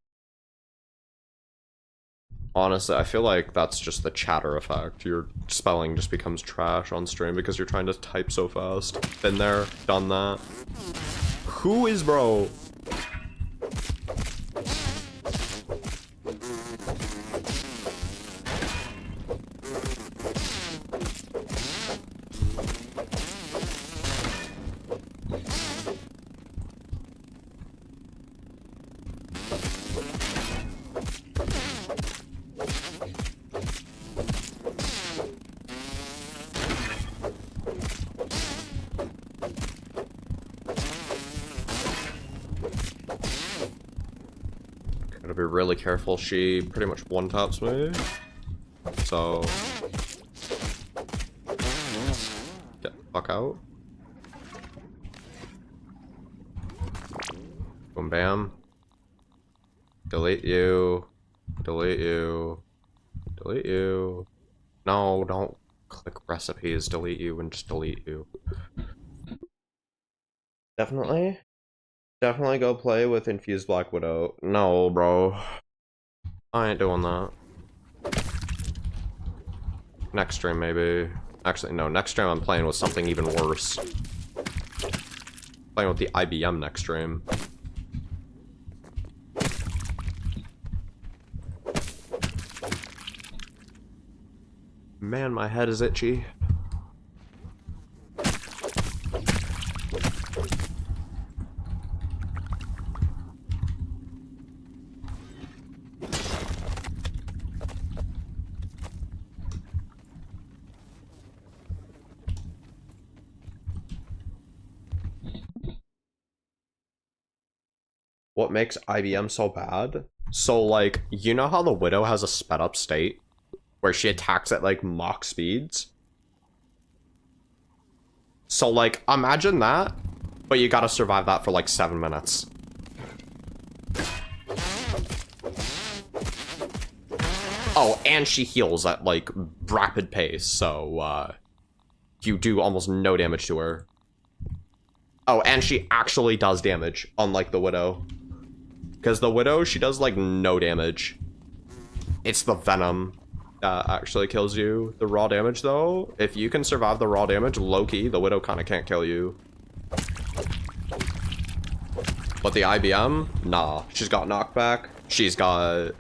Honestly, I feel like that's just the chatter effect. Your spelling just becomes trash on stream because you're trying to type so fast. Been there, done that. Who is bro? Gotta be really careful. She pretty much one-taps me. So... get the fuck out. Boom bam. Delete you. Delete you. Delete you. No, don't click recipes. Delete you and just delete you. Definitely go play with Infused Black Widow. No, bro. I ain't doing that. Next stream, maybe. Actually, no. Next stream I'm playing with something even worse. Playing with the IBM next stream. Man, my head is itchy. What makes IBM so bad? So, like, you know how the Widow has a sped up state? Where she attacks at, like, Mach speeds? So, like, imagine that, but you gotta survive that for, like, 7 minutes. Oh, and she heals at, like, rapid pace, so, you do almost no damage to her. Oh, and she actually does damage, unlike the Widow. Because the Widow, she does, like, no damage. It's the Venom that actually kills you. The raw damage, though, if you can survive the raw damage, low-key, the Widow kind of can't kill you. But the IBM, nah. She's got knockback. She's got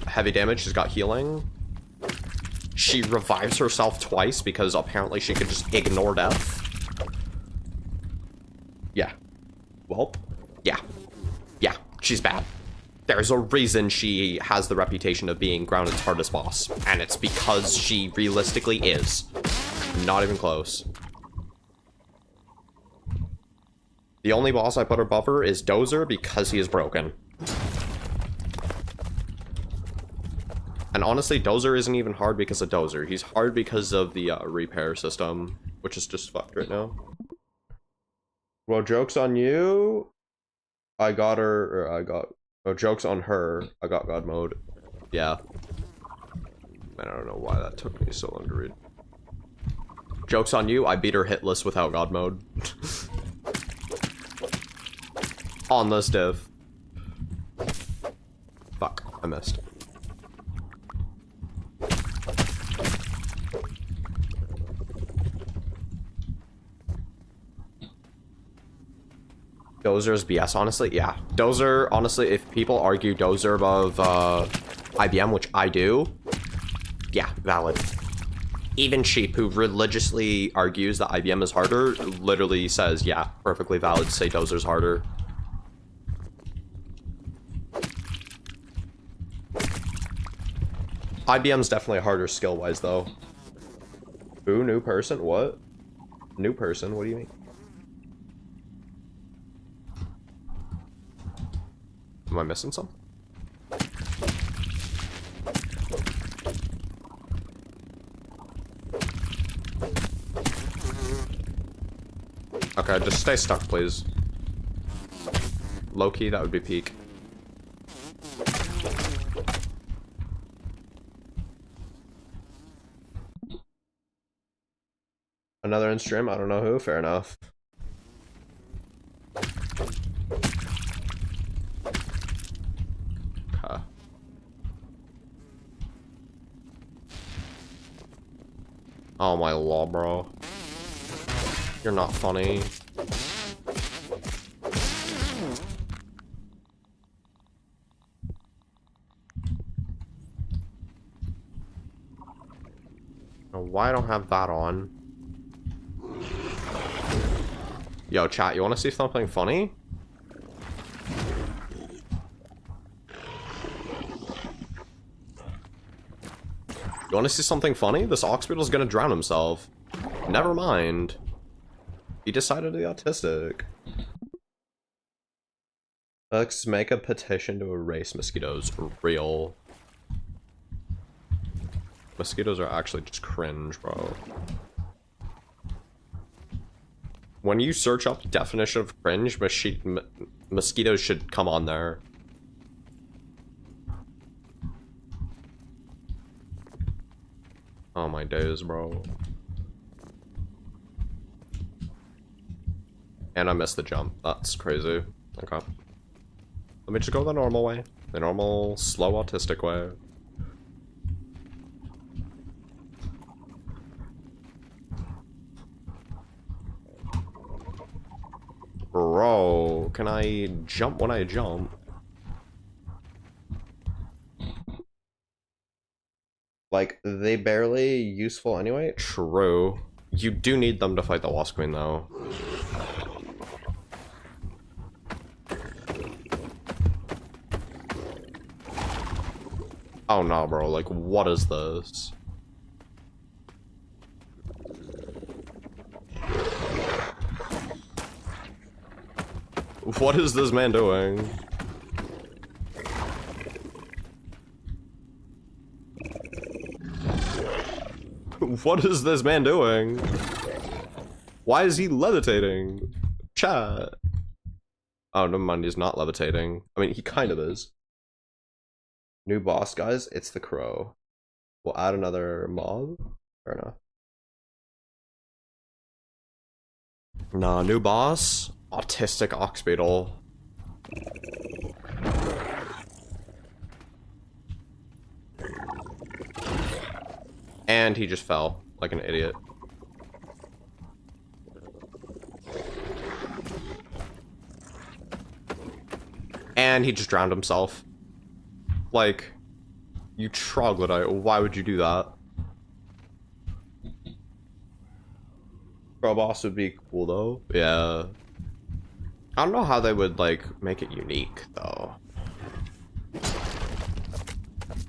heavy damage. She's got healing. She revives herself twice because apparently she could just ignore death. Yeah. Well, yeah. Yeah, she's bad. There's a reason she has the reputation of being Grounded's hardest boss, and it's because she realistically is. Not even close. The only boss I put above her is Dozer because he is broken. And honestly, Dozer isn't even hard because of Dozer. He's hard because of the repair system, which is just fucked right now. Well, joke's on you. I got her, or I got... Oh, joke's on her. I got God mode. Yeah. Man, I don't know why that took me so long to read. Joke's on you. I beat her hitless without God mode. On this div. Fuck, I missed. Dozer's BS, honestly? Yeah. Dozer, honestly, if people argue Dozer above IBM, which I do, yeah, valid. Even Sheep, who religiously argues that IBM is harder, literally says, yeah, perfectly valid to say Dozer's harder. IBM's definitely harder skill-wise, though. Ooh, new person? What? New person? What do you mean? Am I missing something? Okay, just stay stuck, please. Low-key, that would be peak. Another in stream? I don't know who. Fair enough. Okay. Oh my law, bro. You're not funny. Now, why I don't have that on? Yo, chat, you want to see something funny? You want to see something funny? This Oxbeetle's gonna drown himself. Never mind. He decided to be autistic. Let's make a petition to erase mosquitoes. Real. Mosquitoes are actually just cringe, bro. When you search up the definition of cringe, mosquitoes should come on there. Oh my days, bro. And I missed the jump. That's crazy. Okay. Let me just go the normal way. The normal, slow, autistic way. Bro, can I jump when I jump? Like, they barely useful anyway? True. You do need them to fight the Wasp Queen, though. Oh no, bro, like, what is this? What is this man doing? What is this man doing? Why is he levitating? Chat. Oh, never mind, he's not levitating. I mean, he kind of is. New boss, guys. It's the crow. We'll add another mob. Fair enough. Nah, new boss. Autistic ox beetle. And he just fell like an idiot. And he just drowned himself. Like, you troglodyte, why would you do that? Pro boss would be cool though. Yeah. I don't know how they would like make it unique though.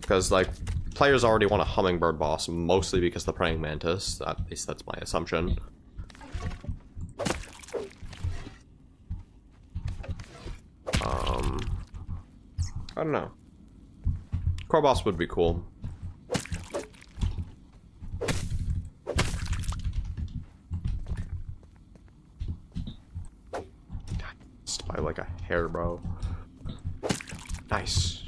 Because like players already want a hummingbird boss, mostly because the praying mantis. At least that's my assumption. I don't know. Core boss would be cool. Just by like a hair, bro. Nice.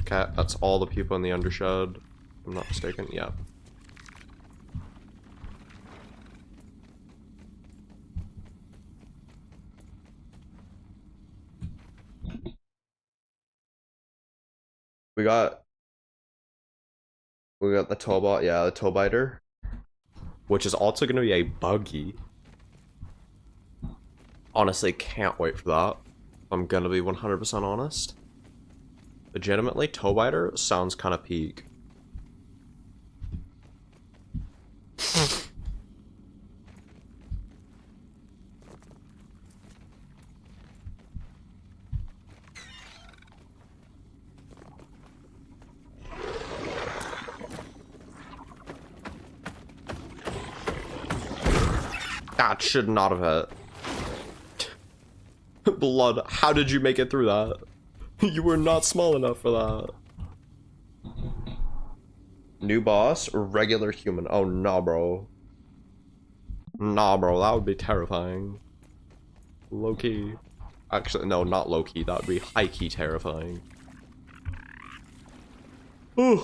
Okay, that's all the people in the undershed. If I'm not mistaken. Yeah. We got the Tobot, yeah, the Tobiter, which is also going to be a buggy. Honestly, can't wait for that. I'm gonna be 100% honest. Legitimately, Tobiter sounds kind of peak. That should not have hit. Blood, how did you make it through that? You were not small enough for that. New boss, regular human. Oh, nah, bro. Nah, bro, that would be terrifying. Low-key. Actually, no, not low-key. That would be high-key terrifying. Ooh.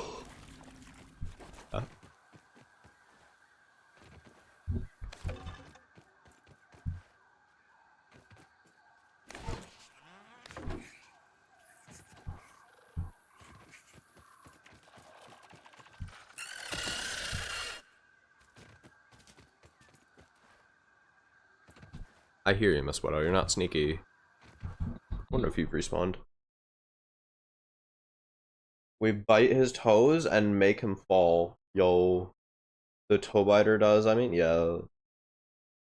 I hear you, Miss Widow. You're not sneaky. Wonder if you've respawned. We bite his toes and make him fall. Yo. The toe biter does, I mean, yeah.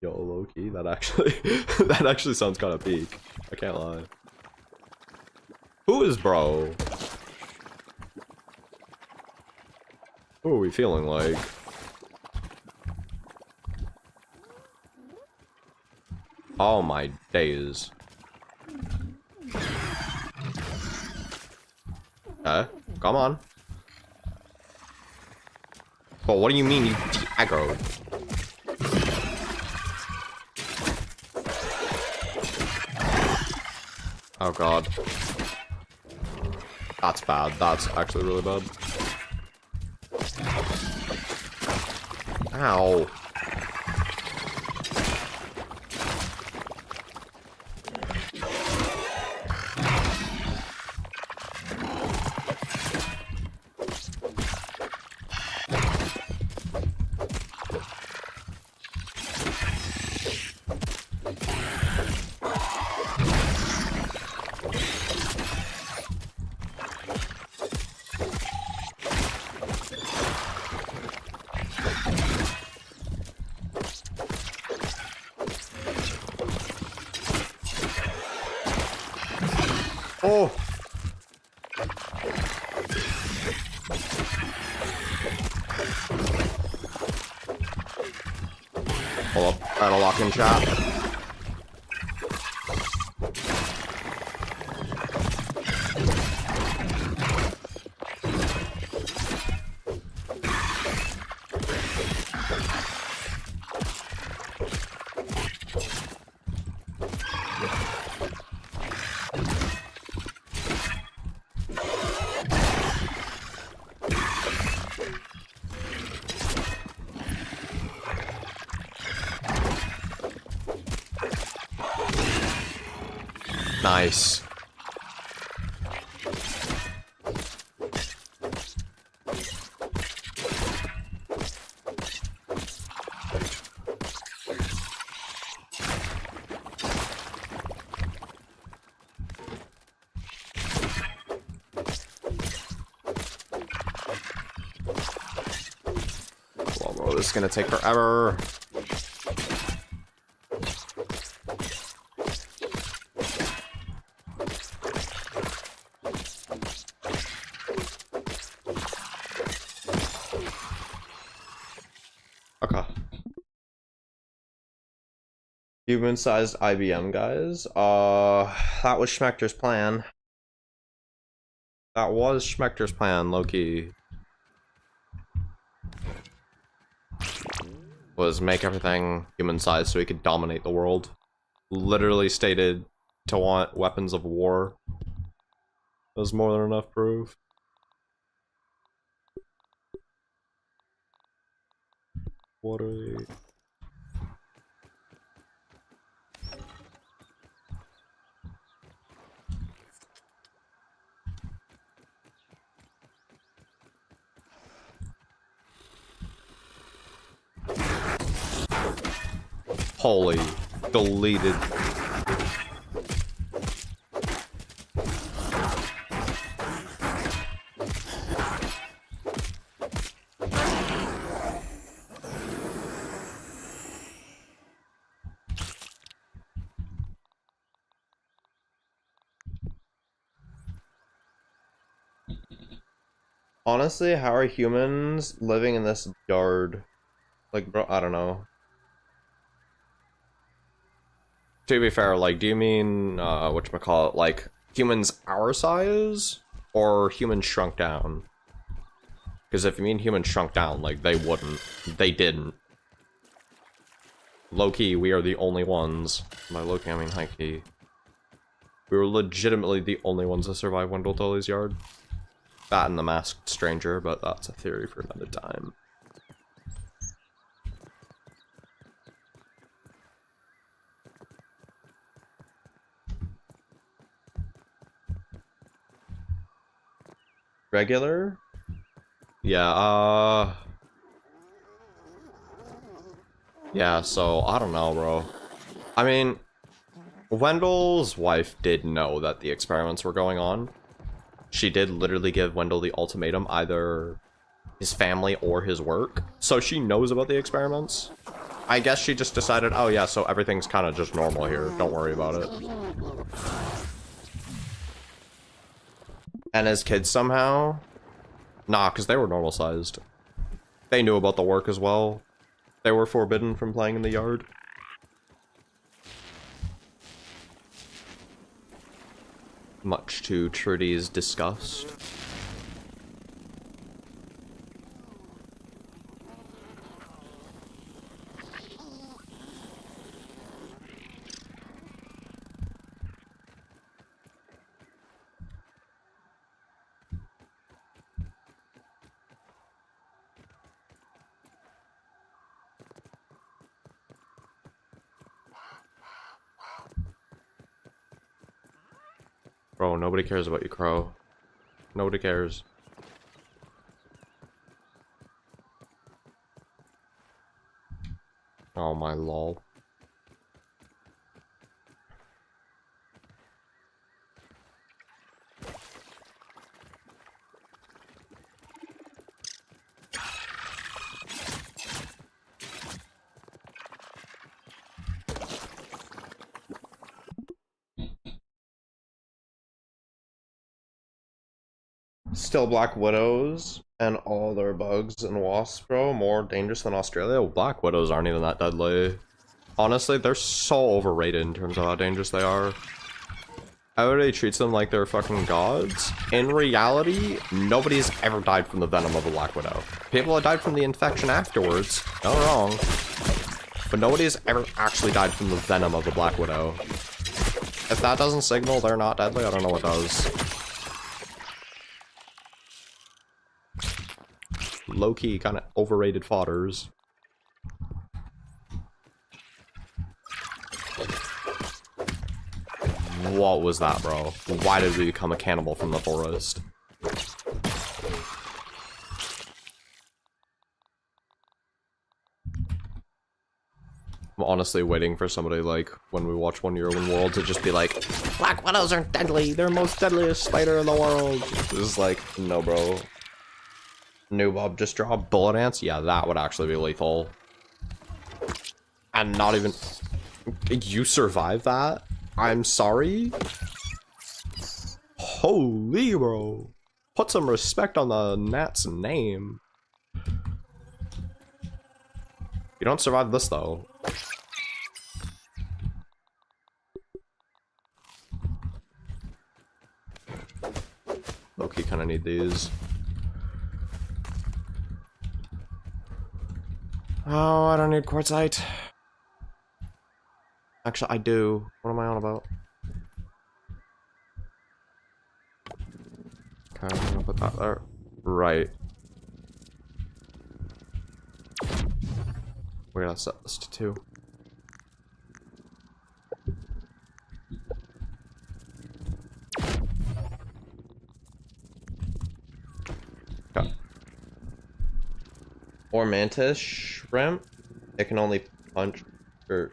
Yo, low-key, that actually that actually sounds kind of peak. I can't lie. Who is bro? Who are we feeling like? Oh my days. Okay, come on. But what do you mean you de-aggroed? Oh god. That's bad. That's actually really bad. Ow. Oh! Hold up, that'll lock in chat. Nice. Well, bro, this is gonna take forever. Okay. Human-sized IBM, guys. That was Schmechter's plan. That was Schmechter's plan, Loki. Was make everything human-sized so he could dominate the world. Literally stated to want weapons of war. There's more than enough proof. What a... Holy, deleted. Honestly, how are humans living in this yard? Like, bro, I don't know. To be fair, like, do you mean, whatchamacallit, like, humans our size? Or humans shrunk down? Because if you mean humans shrunk down, like, they wouldn't. They didn't. Low-key, we are the only ones. By low-key, I mean high-key. We were legitimately the only ones to survive Wendell Tully's yard. That and the Masked Stranger, but that's a theory for another time. Regular? Yeah, yeah, so, I don't know, bro. I mean, Wendell's wife did know that the experiments were going on. She did literally give Wendell the ultimatum, either his family or his work. So she knows about the experiments. I guess she just decided, oh yeah, so everything's kind of just normal here. Don't worry about it. And his kids somehow? Nah, because they were normal sized. They knew about the work as well. They were forbidden from playing in the yard. Much to Trudy's disgust. Bro, nobody cares about you, Crow. Nobody cares. Oh my lol. Still Black Widows and all their bugs and wasps, bro, more dangerous than Australia? Well, Black Widows aren't even that deadly. Honestly, they're so overrated in terms of how dangerous they are. Everybody treats them like they're fucking gods. In reality, nobody's ever died from the venom of a Black Widow. People have died from the infection afterwards, not wrong. But nobody's ever actually died from the venom of a Black Widow. If that doesn't signal they're not deadly, I don't know what does. Low-key, kind of overrated fodders. What was that, bro? Why did we become a cannibal from the forest? I'm honestly waiting for somebody, like, when we watch One Year One World to just be like, Black Widows aren't deadly, they're the most deadliest spider in the world. It's like, no, bro. New Bob, just draw bullet ants? Yeah, that would actually be lethal. And not even... You survived that? I'm sorry? Holy, bro. Put some respect on the gnat's name. You don't survive this, though. Loki kind of need these. Oh, I don't need quartzite. Actually, I do. What am I on about? Okay, I'm gonna put that there. Right. We're gonna set this to 2. Okay. Or mantis shrimp. It can only punch, or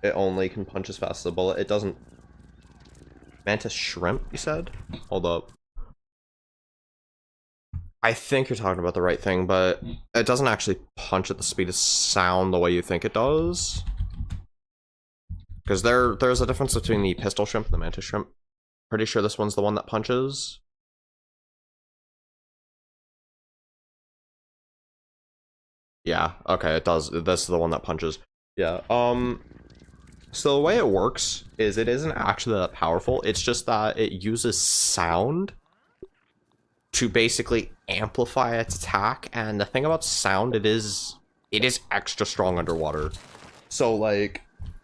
it only can punch as fast as a bullet. It doesn't. Mantis shrimp, you said? Hold up. I think you're talking about the right thing, but it doesn't actually punch at the speed of sound the way you think it does. Because there's a difference between the pistol shrimp and the mantis shrimp. Pretty sure this one's the one that punches. Yeah, okay, it does. This is the one that punches. Yeah, so the way it works is it isn't actually that powerful. It's just that it uses sound to basically amplify its attack. And the thing about sound, it is extra strong underwater. So, like,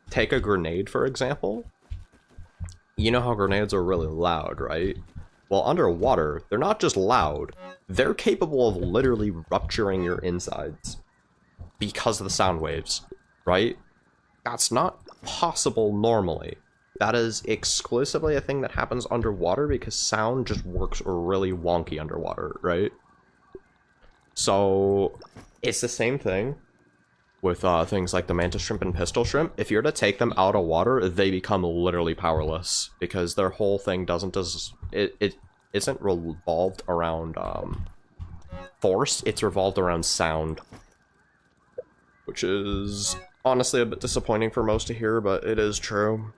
take a grenade, for example. You know how grenades are really loud, right? Well, underwater, they're not just loud. They're capable of literally rupturing your insides because of the sound waves, right? That's not possible normally. That is exclusively a thing that happens underwater because sound just works really wonky underwater, right? So it's the same thing with things like the mantis shrimp and pistol shrimp. If you're to take them out of water, they become literally powerless because their whole thing it isn't revolved around force, it's revolved around sound, which is honestly a bit disappointing for most to hear, but it is true.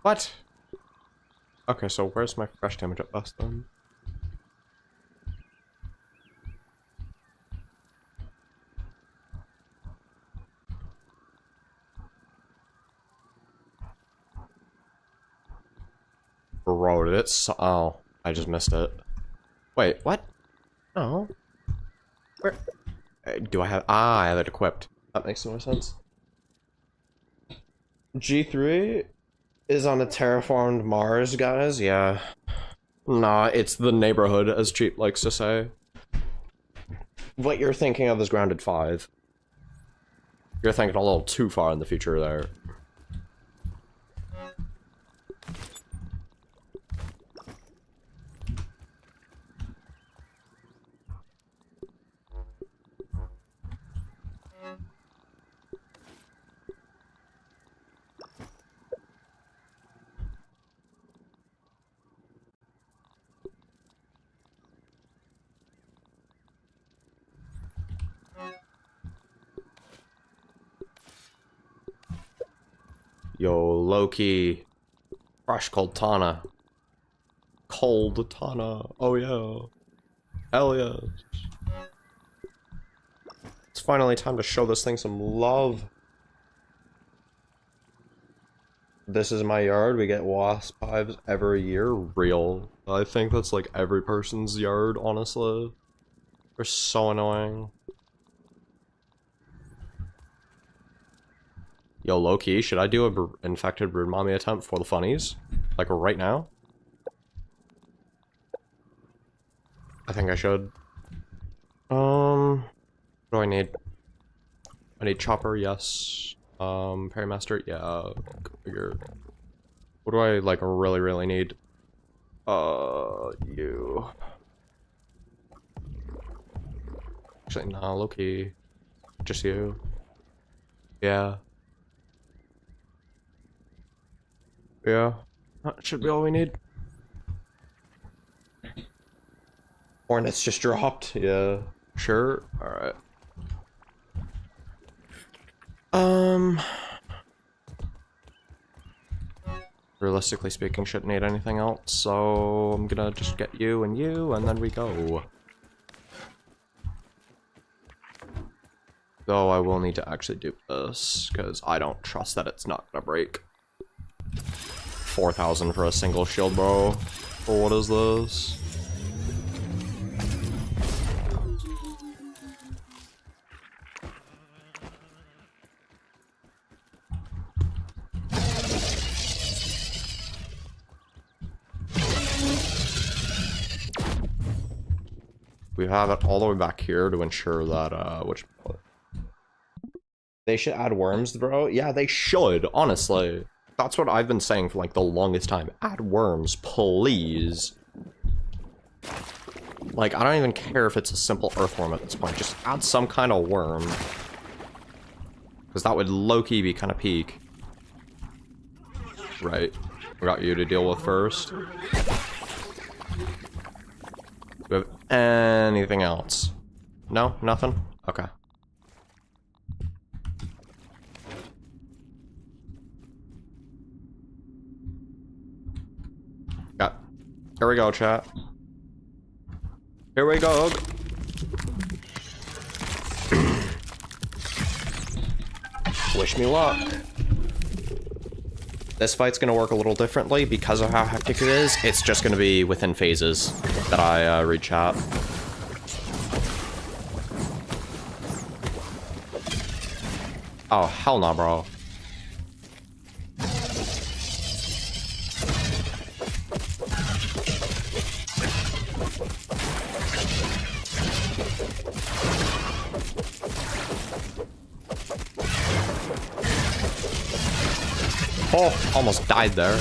What? Okay, so where's my fresh damage at best then? Bro, oh, I just missed it. Wait, what? Oh. Where? Do I have... Ah, I have it equipped. That makes more sense. G3 is on a terraformed Mars, guys. Yeah. Nah, it's the neighborhood, as Cheap likes to say. What you're thinking of is Grounded 5. You're thinking a little too far in the future there. Yo, Loki. Fresh cold Tana. Cold Tana. Oh yeah. Hell yeah. It's finally time to show this thing some love. This is my yard. We get wasp hives every year. Real. I think that's like every person's yard, honestly. They're so annoying. Yo, low-key, should I do a infected brood mommy attempt for the funnies? Like right now? I think I should. What do I need? I need chopper, yes. Perrymaster, yeah. Figure. What do I like really need? You. Actually, nah, low-key. Just you. Yeah. Yeah. That should be all we need. Hornets just dropped. Yeah. Sure. Alright. Realistically speaking, shouldn't need anything else, so I'm gonna just get you, and then we go. Though I will need to actually do this, because I don't trust that it's not gonna break. 4,000 for a single shield, bro. Or what is this? We have it all the way back here to ensure that, they should add worms, bro? Yeah, they should, honestly. That's what I've been saying for like the longest time. Add worms, please. Like, I don't even care if it's a simple earthworm at this point. Just add some kind of worm. Because that would low-key be kind of peak. Right. We got you to deal with first. Do we have anything else? No? Nothing? Okay. Got. Here we go, chat. Here we go. Wish me luck. This fight's gonna work a little differently because of how hectic it is. It's just gonna be within phases that I read chat. Oh, hell no, bro. Oh, almost died there.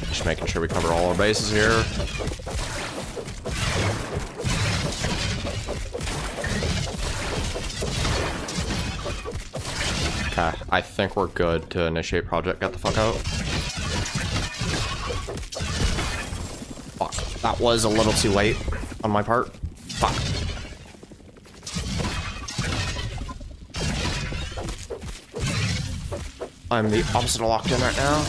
Just making sure we cover all our bases here. Okay, I think we're good to initiate project. Get the fuck out. Fuck. That was a little too late on my part. Fuck. I'm the opposite of locked in right now.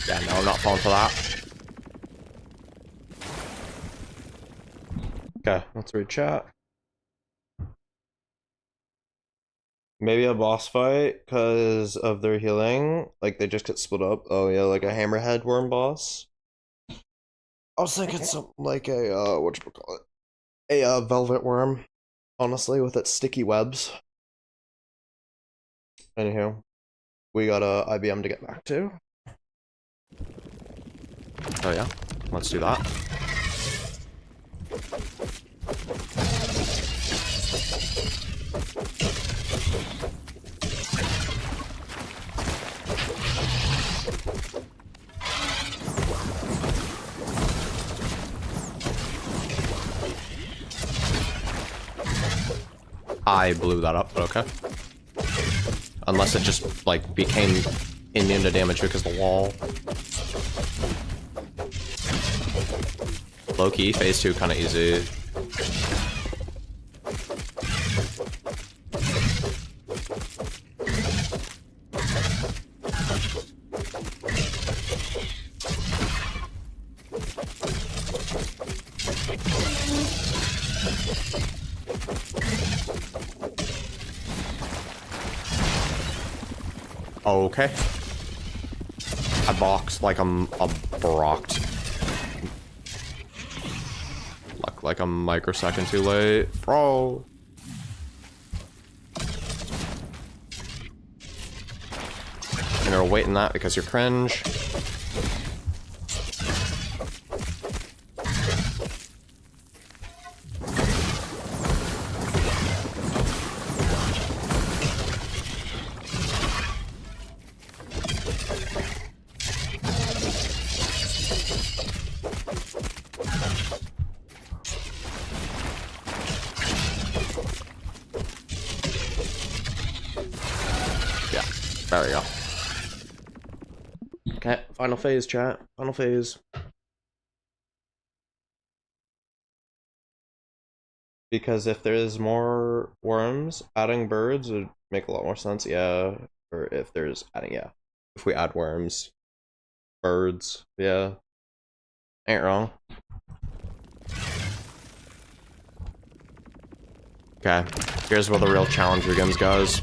Yeah, no, I'm not falling for that. Okay, let's read chat. Maybe a boss fight because of their healing. Like, they just get split up. Oh, yeah, like a hammerhead worm boss. I was thinking something like a, whatchamacallit? A, velvet worm, honestly, with its sticky webs. Anywho, we got a IBM to get back to. Oh, yeah? Let's do that. I blew that up, but okay. Unless it just, like, became immune to damage because of the wall. Low-key, phase 2 kinda easy. Okay. I boxed like I'm a brocked. Like a microsecond too late. Bro. And you're waiting that because you're cringe. There we go. Okay, final phase, chat. Final phase. Because if there's more worms, adding birds would make a lot more sense, yeah. Or if there's adding, yeah. If we add worms, birds, yeah. Ain't wrong. Okay, here's where the real challenge begins, guys.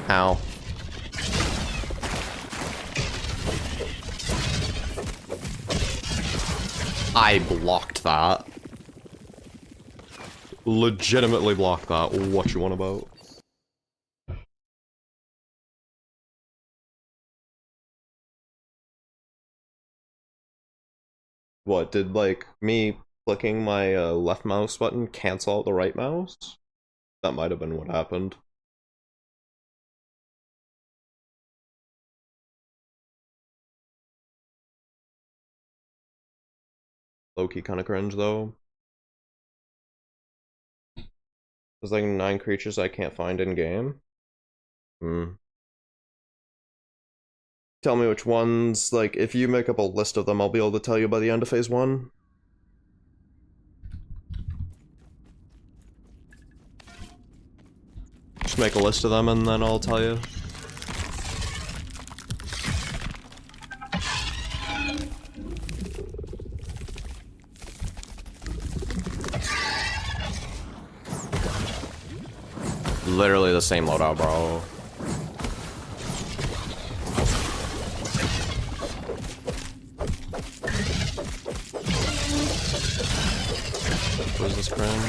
Ow. I blocked that. Legitimately blocked that. What you want about? What, did, like, me clicking my left mouse button cancel out the right mouse? That might have been what happened. Low-key kind of cringe, though. There's like 9 creatures I can't find in-game. Tell me which ones, like, if you make up a list of them, I'll be able to tell you by the end of phase 1. Just make a list of them and then I'll tell you. literally the same loadout, bro. Where's this friend?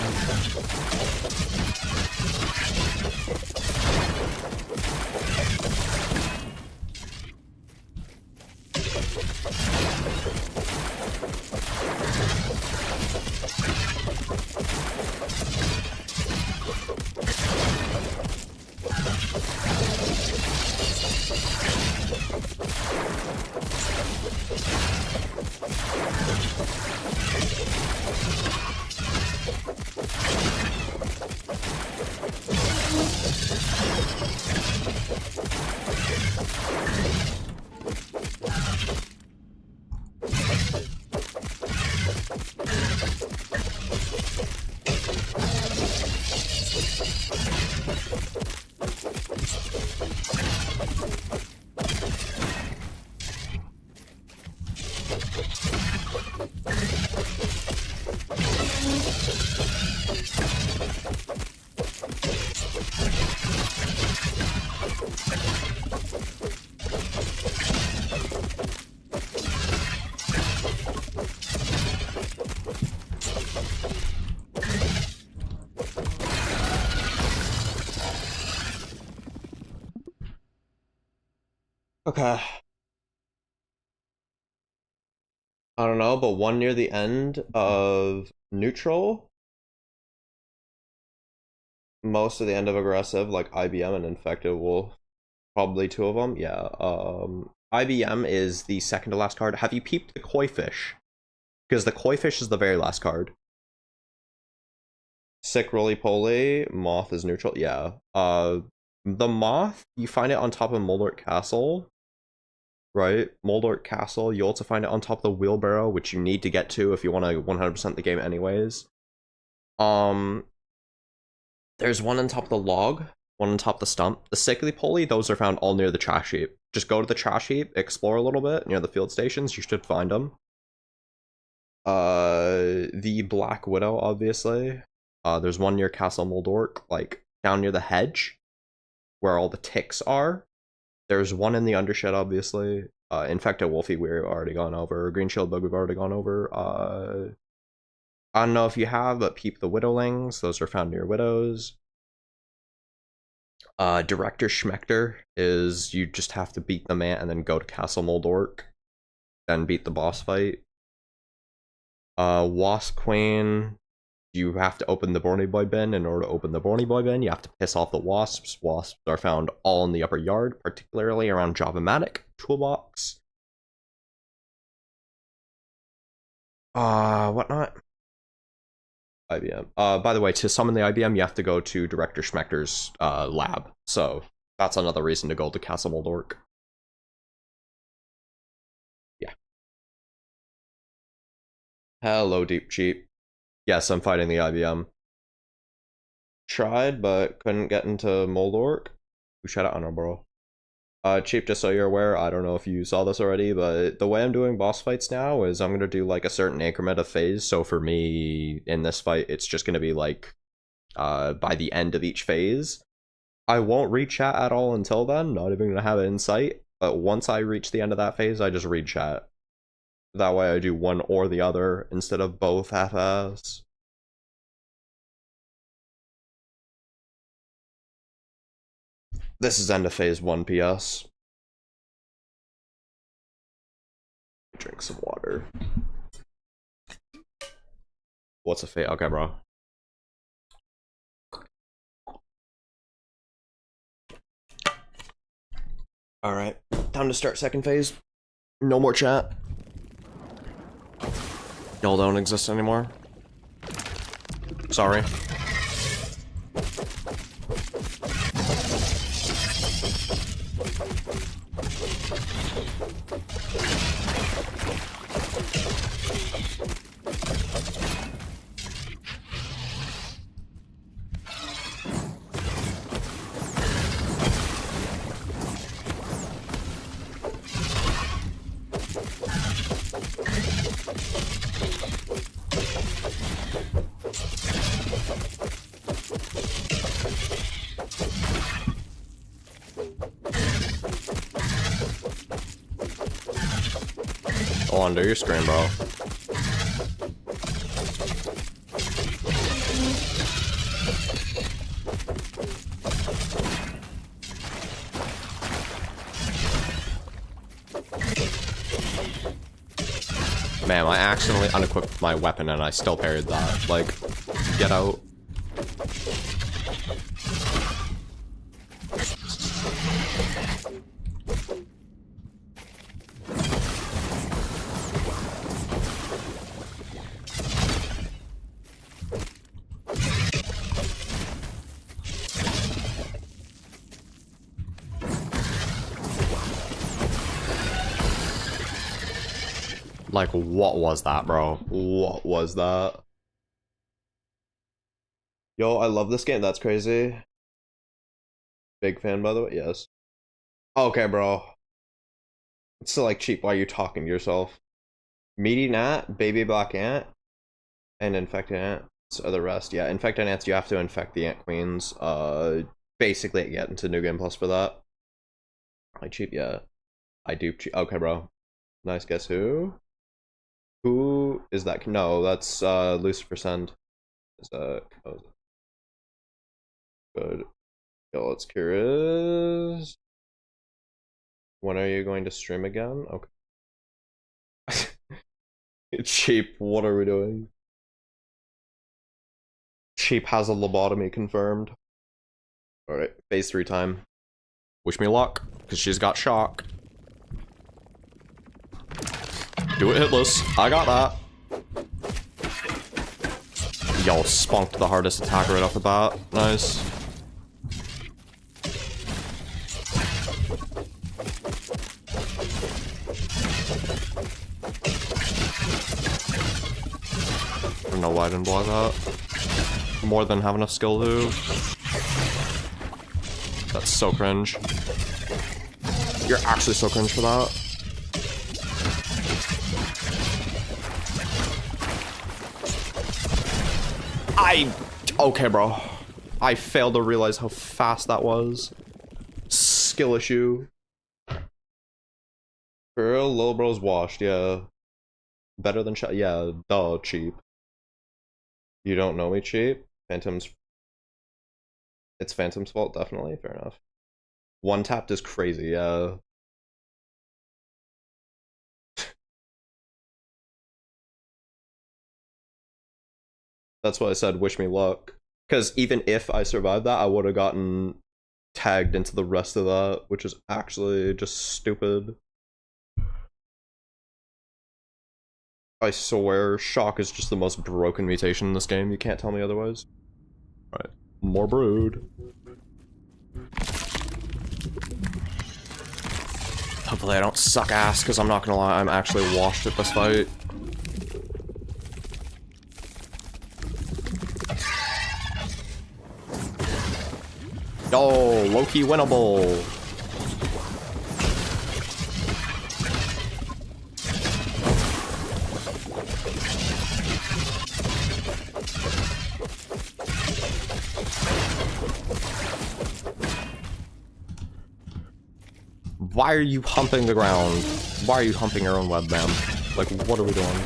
Okay. I don't know, but one near the end of neutral, most of the end of aggressive, like IBM and infected wolf, probably two of them. Yeah. IBM is the second to last card. Have you peeped the koi fish? Because the koi fish is the very last card. Sick roly-poly, moth is neutral. Yeah. The moth, you find it on top of Moldorc Castle. Right? Moldorc Castle. You also find it on top of the wheelbarrow, which you need to get to if you want to 100% the game anyways. There's one on top of the log, one on top of the stump. The sickly pulley, those are found all near the trash heap. Just go to the trash heap, explore a little bit near the field stations, you should find them. The Black Widow, obviously. There's one near Castle Moldorc, like down near the hedge, where all the ticks are. There's one in the undershed, obviously. Infected Wolfie, we've already gone over. Green Shield Bug, we've already gone over. I don't know if you have, but peep the Widowlings. Those are found near Widows. Director Schmechter is you just have to beat the man and then go to Castle Moldorc. Then beat the boss fight. Wasp Queen, you have to open the Borny Boy bin. In order to open the Borny Boy bin, you have to piss off the wasps. Wasps are found all in the upper yard, particularly around Java-Matic toolbox. Whatnot. IBM. By the way, to summon the IBM, you have to go to Director Schmechter's lab. So that's another reason to go to Castle Moldorc. Yeah. Hello, Deep Cheap. Yes, I'm fighting the IBM. Tried, but couldn't get into Moldorc. Who shut out on bro? Cheap, just so you're aware, I don't know if you saw this already, but the way I'm doing boss fights now is I'm gonna do like a certain increment of phase. So for me in this fight, it's just gonna be like by the end of each phase. I won't read chat at all until then, not even gonna have it in sight. But once I reach the end of that phase, I just read chat. That way I do one or the other instead of both half-ass. This is end of phase 1 PS. Drink some water. What's a phase? Okay, bro. Alright, time to start second phase. No more chat. Y'all don't exist anymore. Sorry. Go on, do your screen, bro. Man, I accidentally unequipped my weapon and I still parried that. Like, get out. Like, what was that, bro? What was that? Yo, I love this game. That's crazy. Big fan, by the way. Yes. Okay, bro. It's still like cheap. Why are you talking to yourself? Meaty gnat, baby black ant, and infected ants are the rest. Yeah, infected ants, you have to infect the ant queens. Basically get into New Game Plus for that. I cheap, yeah. I do cheap. Okay, bro. Nice guess who? Who is that? No, that's Lucifer Send. Is that good? Yo, let's curious. When are you going to stream again? Okay. Cheap, what are we doing? Cheap has a lobotomy confirmed. Alright, phase 3 time. Wish me luck, because she's got shock. Do it hitless. I got that. Yo, spunked the hardest attack right off the bat. Nice. I don't know why I didn't block that. More than have enough skill to. That's so cringe. You're actually so cringe for that. Okay, bro. I failed to realize how fast that was. Skill issue. Girl, Lil Bro's washed, yeah. Better than yeah, duh, cheap. You don't know me, cheap? Phantom's... It's Phantom's fault, definitely. Fair enough. One tapped is crazy, yeah. That's why I said wish me luck. Because even if I survived that, I would have gotten tagged into the rest of that, which is actually just stupid. I swear, shock is just the most broken mutation in this game. You can't tell me otherwise. Alright, more brood. Hopefully I don't suck ass, because I'm not gonna lie, I'm actually washed at this fight. Oh, low-key winnable. Why are you humping the ground? Why are you humping your own webcam? Like, what are we doing?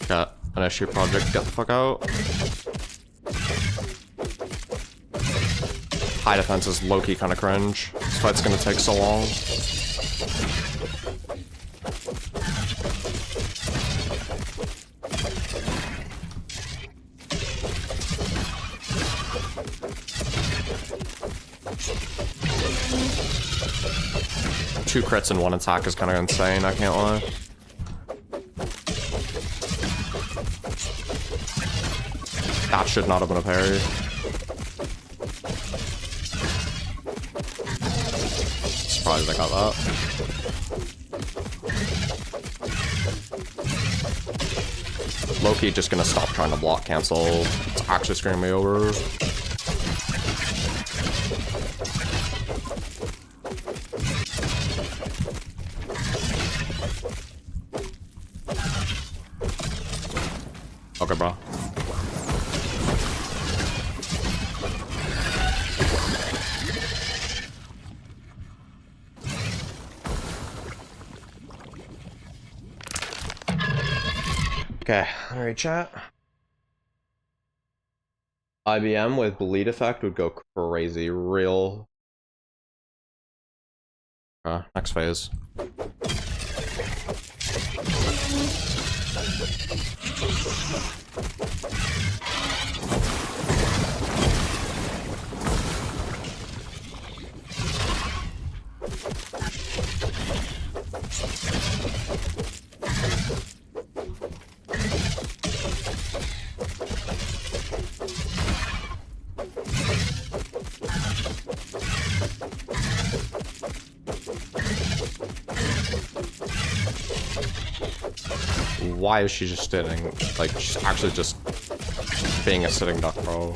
Got an issue project, get the fuck out. High defense is low-key kind of cringe. This fight's gonna take so long. Two crits in one attack is kind of insane, I can't lie. That should not have been a parry. surprised I got that. Loki just gonna stop trying to block cancel. It's actually screwing me over. Okay, bro. Okay, alright, chat. IBM with bleed effect would go crazy, real. Next phase. Why is she just sitting? Like, she's actually just being a sitting duck, bro.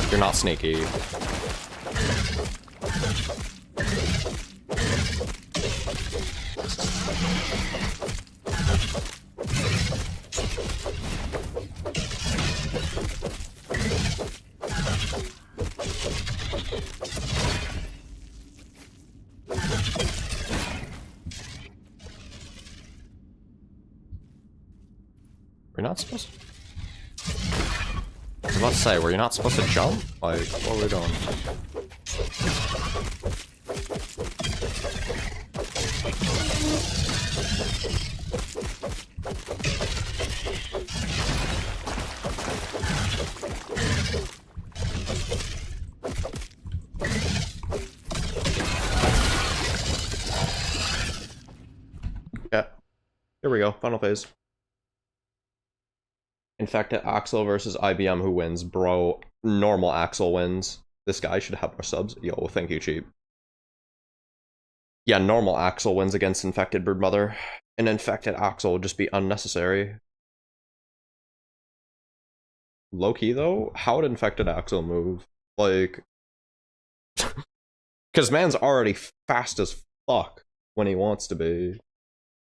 You're not sneaky. We're not supposed to... I was about to say, were you not supposed to jump? Like, what are we doing? Yeah. Here we go, final phase. Infected Axel versus IBM, who wins? Bro, normal Axel wins. This guy should have more subs. Yo, thank you, cheap. Yeah, normal Axel wins against Infected Broodmother. An Infected Axel would just be unnecessary. Low-key, though? How would Infected Axel move? Like... Because man's already fast as fuck when he wants to be.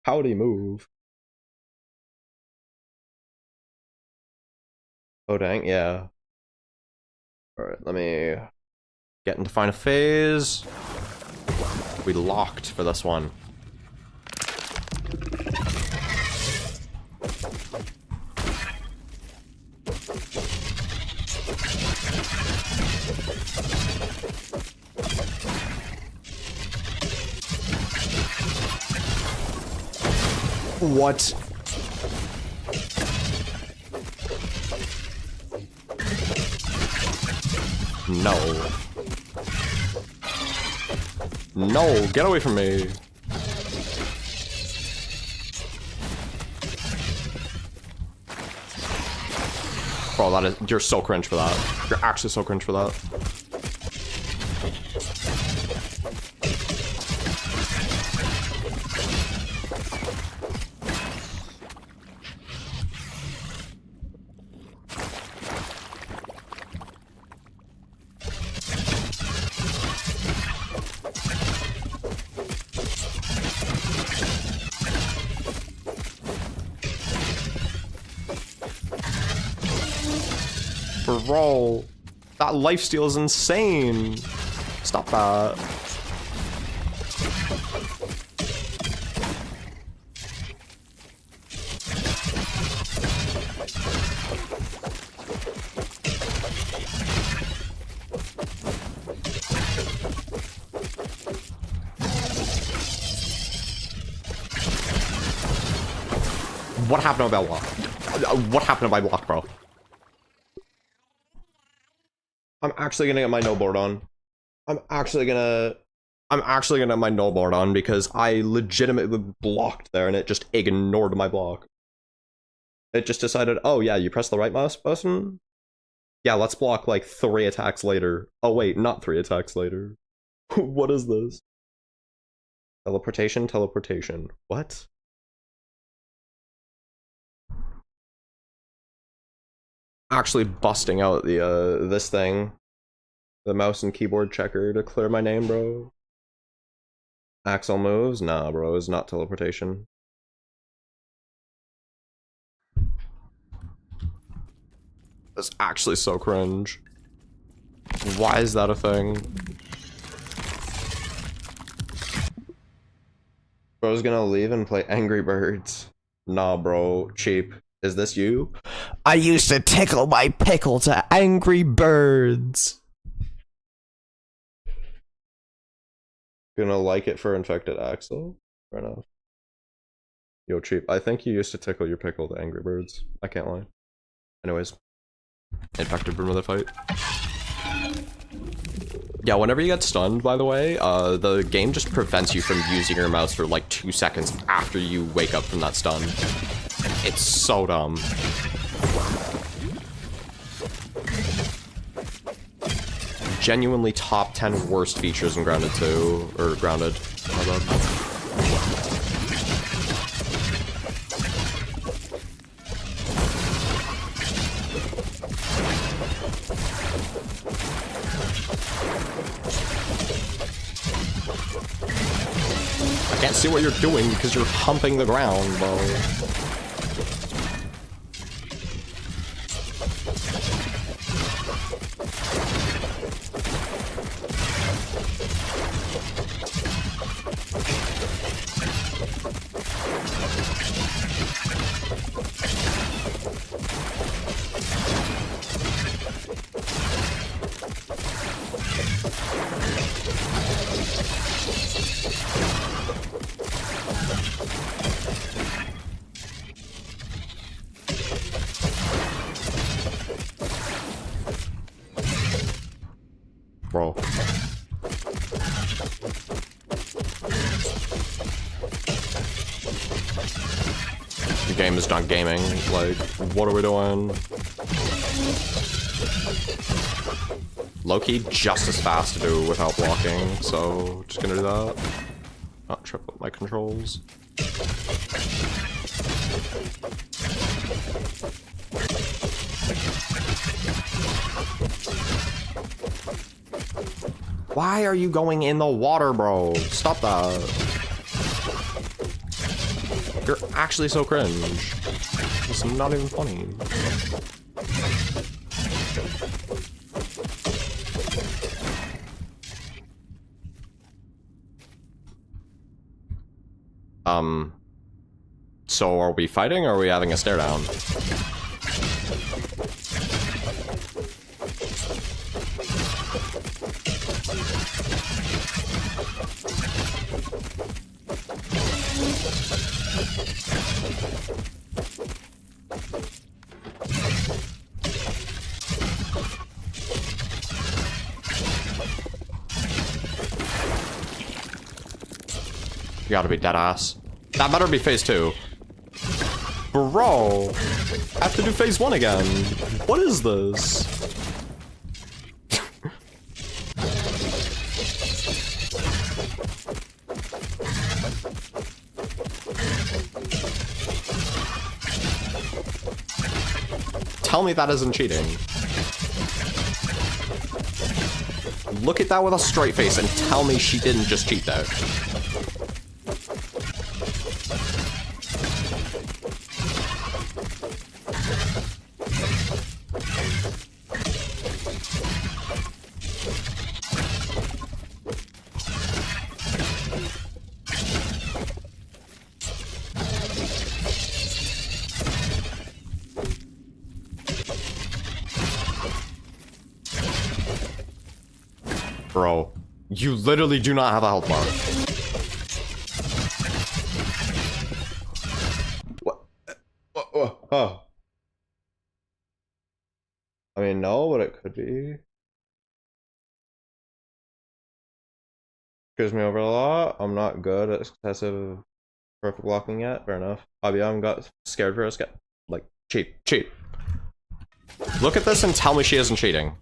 How would he move? Oh dang, yeah. Alright, let me get into final phase. We locked for this one. What? No. No, get away from me. Bro, that is, you're so cringe for that. You're actually so cringe for that. Bro, that lifesteal is insane. Stop that. What happened to my block? What happened to my block, bro? I'm actually gonna get my no board on. I'm actually gonna get my no board on because I legitimately blocked there and it just ignored my block. It just decided, oh yeah, you press the right mouse button? Yeah, let's block like 3 attacks later. Oh wait, not 3 attacks later. What is this? Teleportation, teleportation. What? Actually busting out the this thing. The mouse and keyboard checker to clear my name, bro. Axel moves? Nah, bro, it's not teleportation. That's actually so cringe. Why is that a thing? Bro's gonna leave and play Angry Birds. Nah, bro, cheap. Is this you? I used to tickle my pickle to Angry Birds. Gonna like it for Infected Axel? Fair enough. Yo, cheap. I think you used to tickle your pickle to Angry Birds. I can't lie. Anyways. Infected for another fight. Yeah, whenever you get stunned, by the way, the game just prevents you from using your mouse for like 2 seconds after you wake up from that stun. It's so dumb. Genuinely top 10 worst features in Grounded 2, or Grounded. My bad. I can't see what you're doing because you're humping the ground, bro. Bro. The game is not gaming. Like, what are we doing? Low-key just as fast to do without blocking, so just gonna do that. Not trip up my controls. Why are you going in the water, bro? Stop that. You're actually so cringe. It's not even funny. So are we fighting or are we having a stare down? You gotta be dead ass. That better be phase 2. Bro, I have to do phase 1 again. What is this? Tell me that isn't cheating. Look at that with a straight face and tell me she didn't just cheat there. Bro, you literally do not have a health bar. What? Oh. I mean, no, but it could be. Scares me over a lot. I'm not good at excessive perfect blocking yet. Fair enough. IBM got scared for us like Cheat. Look at this and tell me she isn't cheating.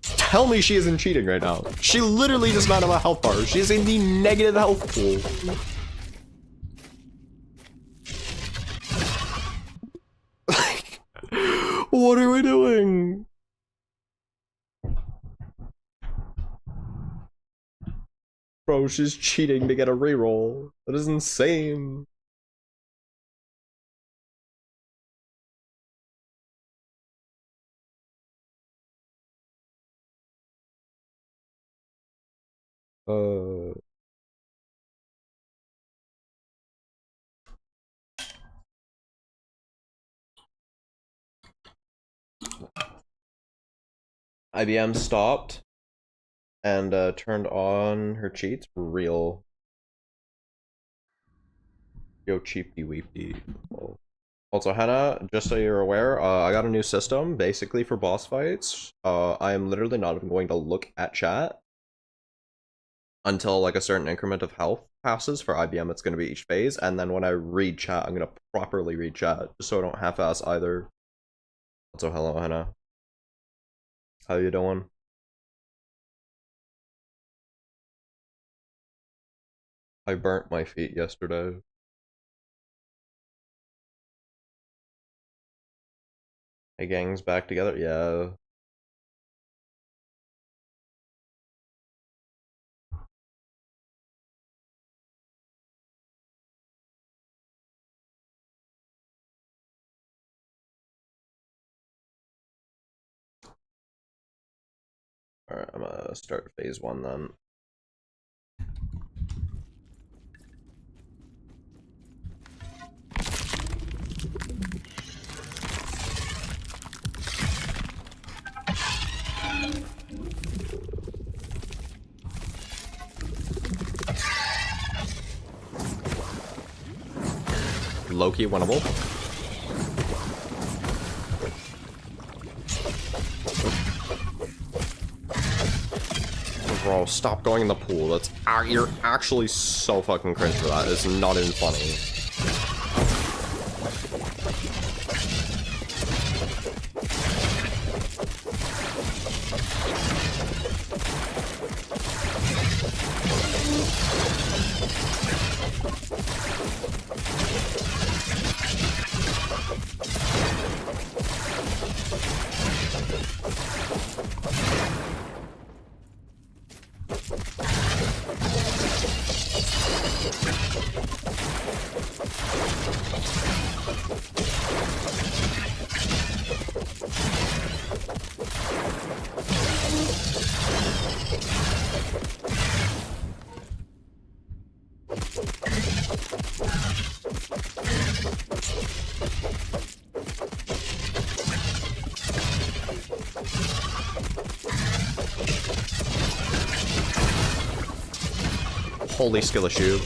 Tell me she isn't cheating right now. She literally does not have a health bar. She's in the negative health pool. Like, what are we doing? Bro, she's cheating to get a reroll. That is insane. IBM stopped and turned on her cheats. Real. Yo, cheapy weepy. Also, Hannah, just so you're aware, I got a new system basically for boss fights. I am literally not even going to look at chat until like a certain increment of health passes. For IBM, it's going to be each phase, and then when I read chat, I'm going to properly read chat, just so I don't half-ass either. Also, hello, Hannah. How you doing? I burnt my feet yesterday. Hey, gang's back together? Yeah. Alright, I'm gonna start phase 1 then. Low-key winnable. Bro, stop going in the pool. That's you're actually so fucking cringe for that. It's not even funny. Holy skill issue.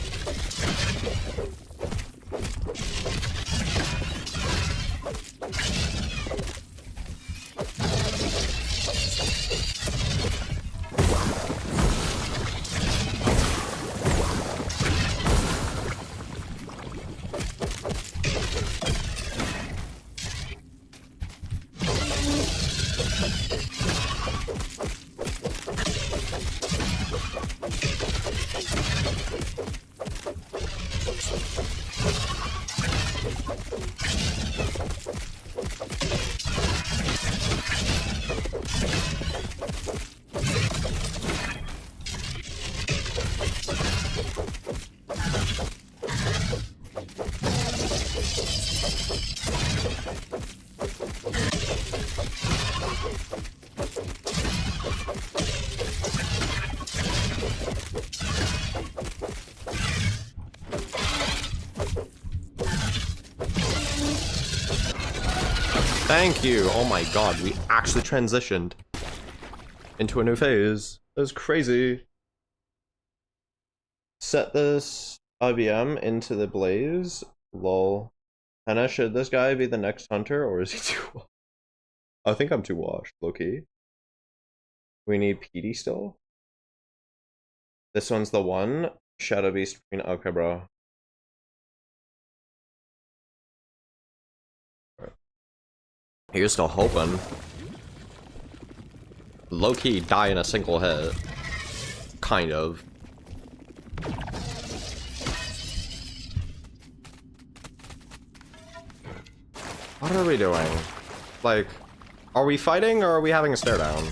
Thank you. Oh my god, we actually transitioned into a new phase. That was crazy. Set this IBM into the blaze. Lol. Hannah, should this guy be the next hunter or is he too washed? I think I'm too washed, low-key. We need PD still. This one's the one. Shadow Beast. Okay, bro. You're still hoping. Low-key die in a single hit. Kind of. What are we doing? Like, are we fighting or are we having a stare down?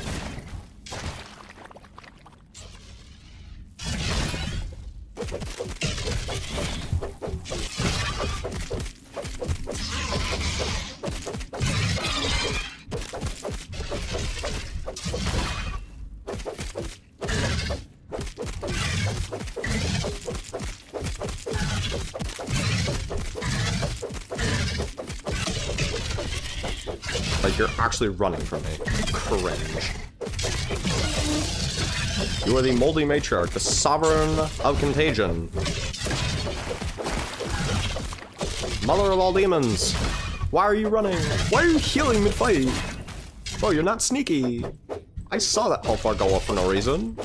Like, you're actually running from me. Cringe. You are the moldy matriarch, the sovereign of contagion. Mother of all demons. Why are you running? Why are you healing mid-fight? Bro, you're not sneaky. I saw that health bar go up for no reason.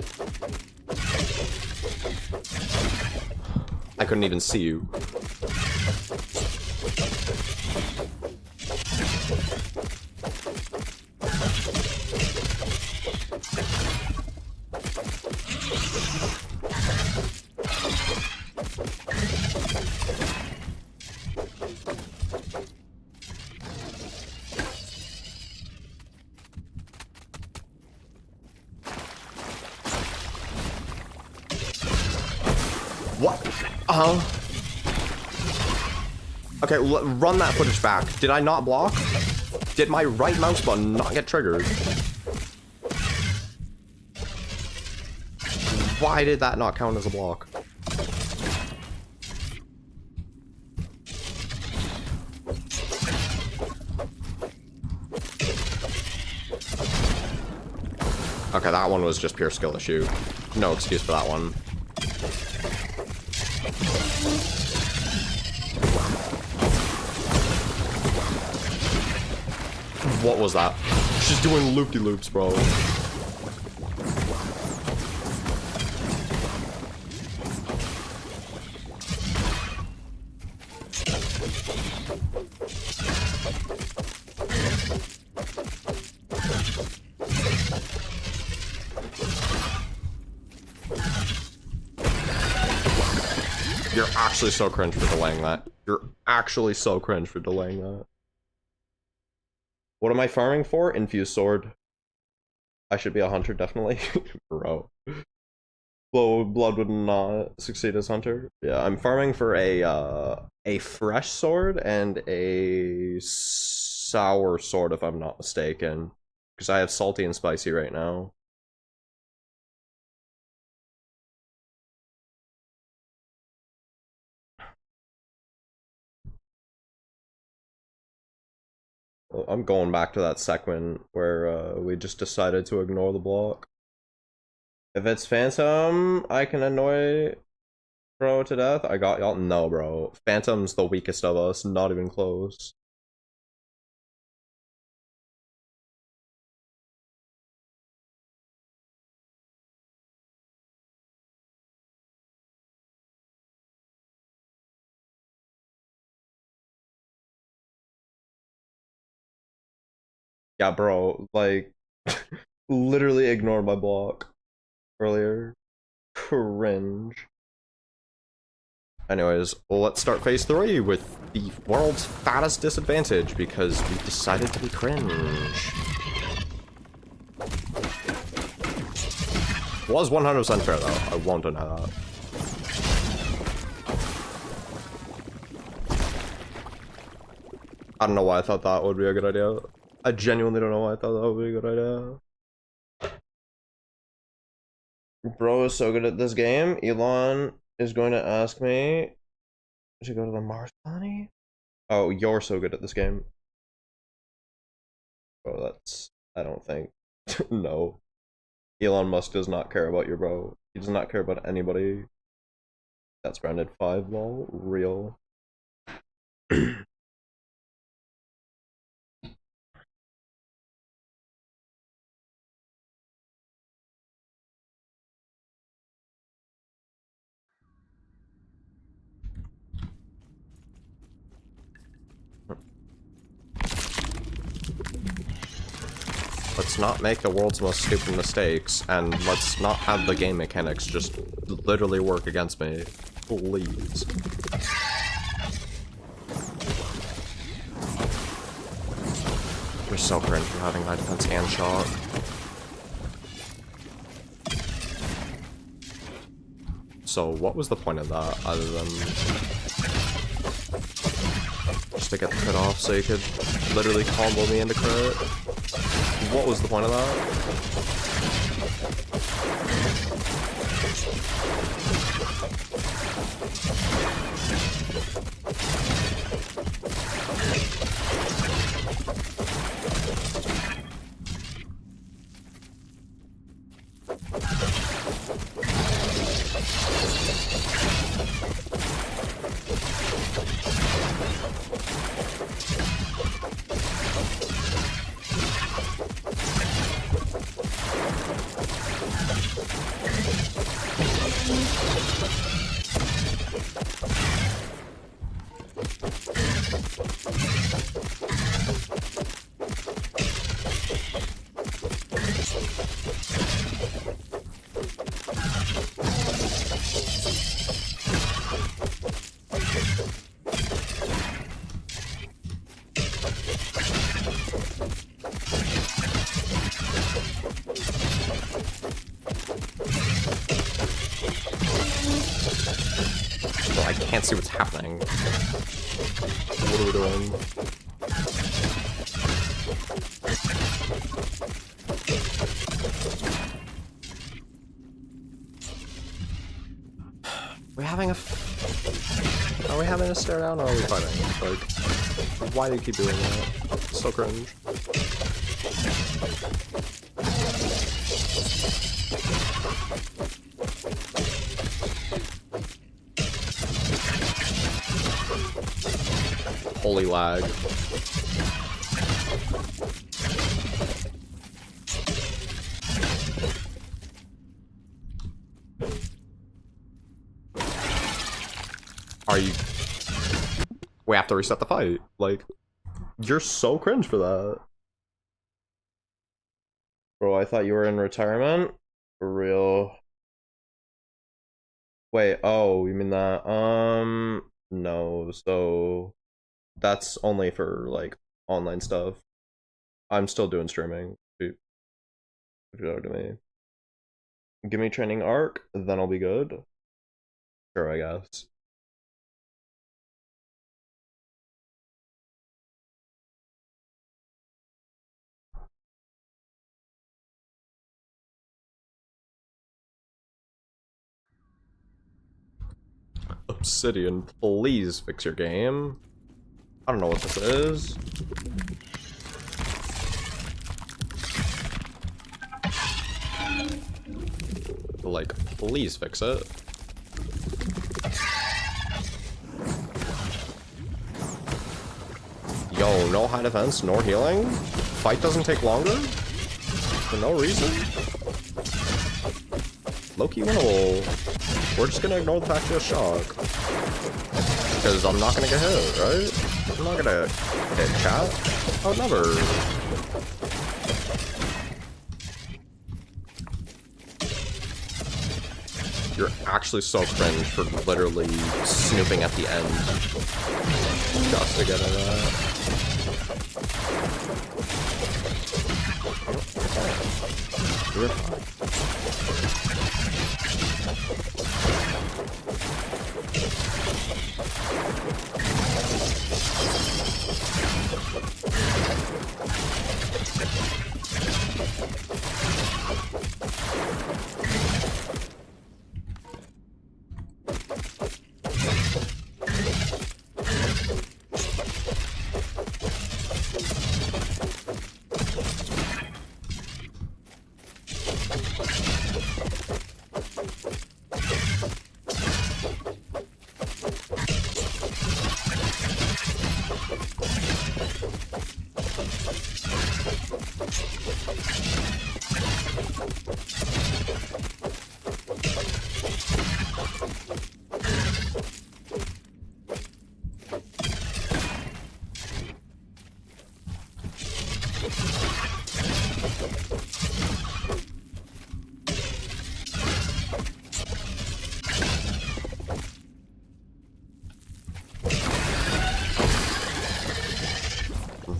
I couldn't even see you. What? Okay, run that footage back. Did I not block? Did my right mouse button not get triggered? Why did that not count as a block? Okay, that one was just pure skill issue. No excuse for that one. What was that? She's doing loop-de-loops, bro. You're actually so cringe for delaying that. You're actually so cringe for delaying that. What am I farming for? Infused sword. I should be a hunter, definitely. Bro. Blood would not succeed as hunter. Yeah, I'm farming for a fresh sword and a sour sword, if I'm not mistaken. Because I have salty and spicy right now. I'm going back to that segment where we just decided to ignore the block. If it's Phantom, I can annoy bro to death. I got y'all. No, bro. Phantom's the weakest of us. Not even close. Yeah, bro. Like, literally ignored my block earlier. Cringe. Anyways, well, let's start phase 3 with the world's fattest disadvantage because we decided to be cringe. Was 100% fair though, I won't deny that. I don't know why I thought that would be a good idea. I genuinely don't know why I thought that would be a good idea. Bro is so good at this game. Elon is going to ask me to go to the Mars colony. Oh, you're so good at this game. Oh, that's... I don't think. No. Elon Musk does not care about you, bro. He does not care about anybody. That's branded 5 lol. Real. Let's not make the world's most stupid mistakes, and let's not have the game mechanics just literally work against me. Please. You're so cringe for having high defense and shot. So what was the point of that, other than just to get the crit off so you could literally combo me into crit? What was the point of that? I can't see what's happening. What are we doing? Are we having a stare down or are we fighting? Like, why do you keep doing that? So cringe. Holy lag. Are you... We have to reset the fight. Like, you're so cringe for that. Bro, I thought you were in retirement? For real. Wait, oh, you mean that? No, so... That's only for, like, online stuff. I'm still doing streaming. If you know what I mean. Give me training arc, then I'll be good. Sure, I guess. Obsidian, please fix your game. I don't know what this is. Like, please fix it. Yo, no high defense, nor healing? Fight doesn't take longer? For no reason? Low-key winnable. We're just gonna ignore the fact you're a shock. Because I'm not gonna get hit, right? I'm not gonna hit chat. Oh, never. You're actually so cringe for literally snooping at the end. Just to get in that. You're fine.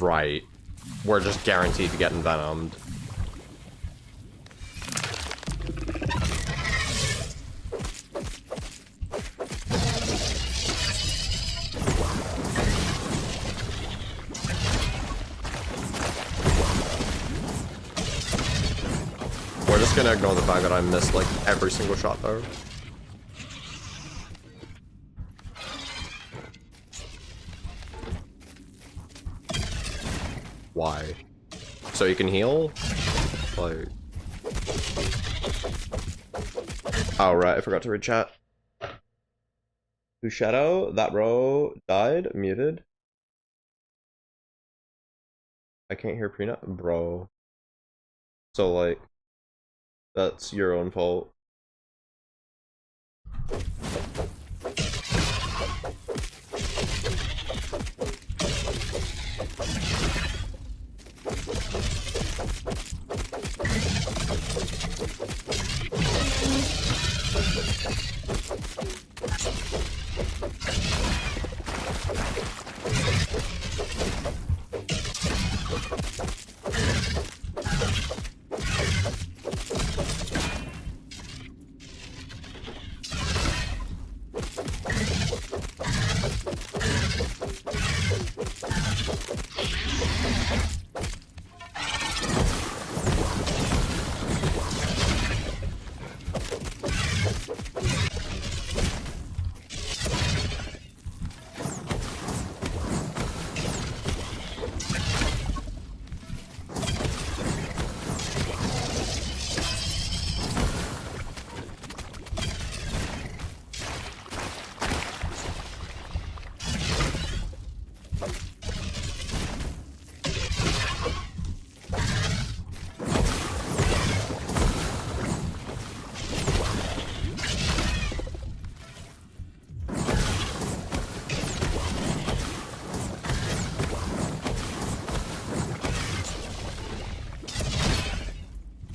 Right. We're just guaranteed to get envenomed. We're just gonna ignore the fact that I missed like every single shot though. Why? So you can heal? Like... Oh right, I forgot to read chat. Who Shadow? That bro died? Muted? I can't hear Prenup? Bro. So like... That's your own fault.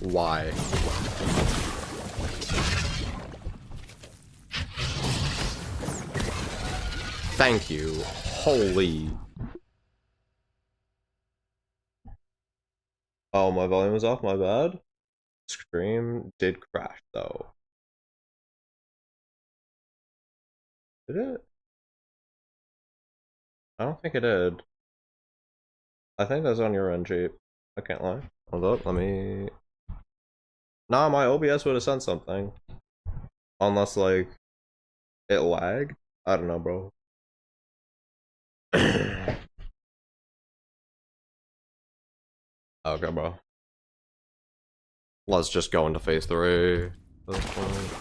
Why? Thank you. Holy. Oh, my volume was off, my bad. Stream did crash though. Did it? I don't think it did. I think that's on your end, Jeep. I can't lie. Hold up, let me... Nah, my OBS would have sent something. Unless, like, it lagged? I don't know, bro. Okay, bro. Let's just go into phase 3 at this point.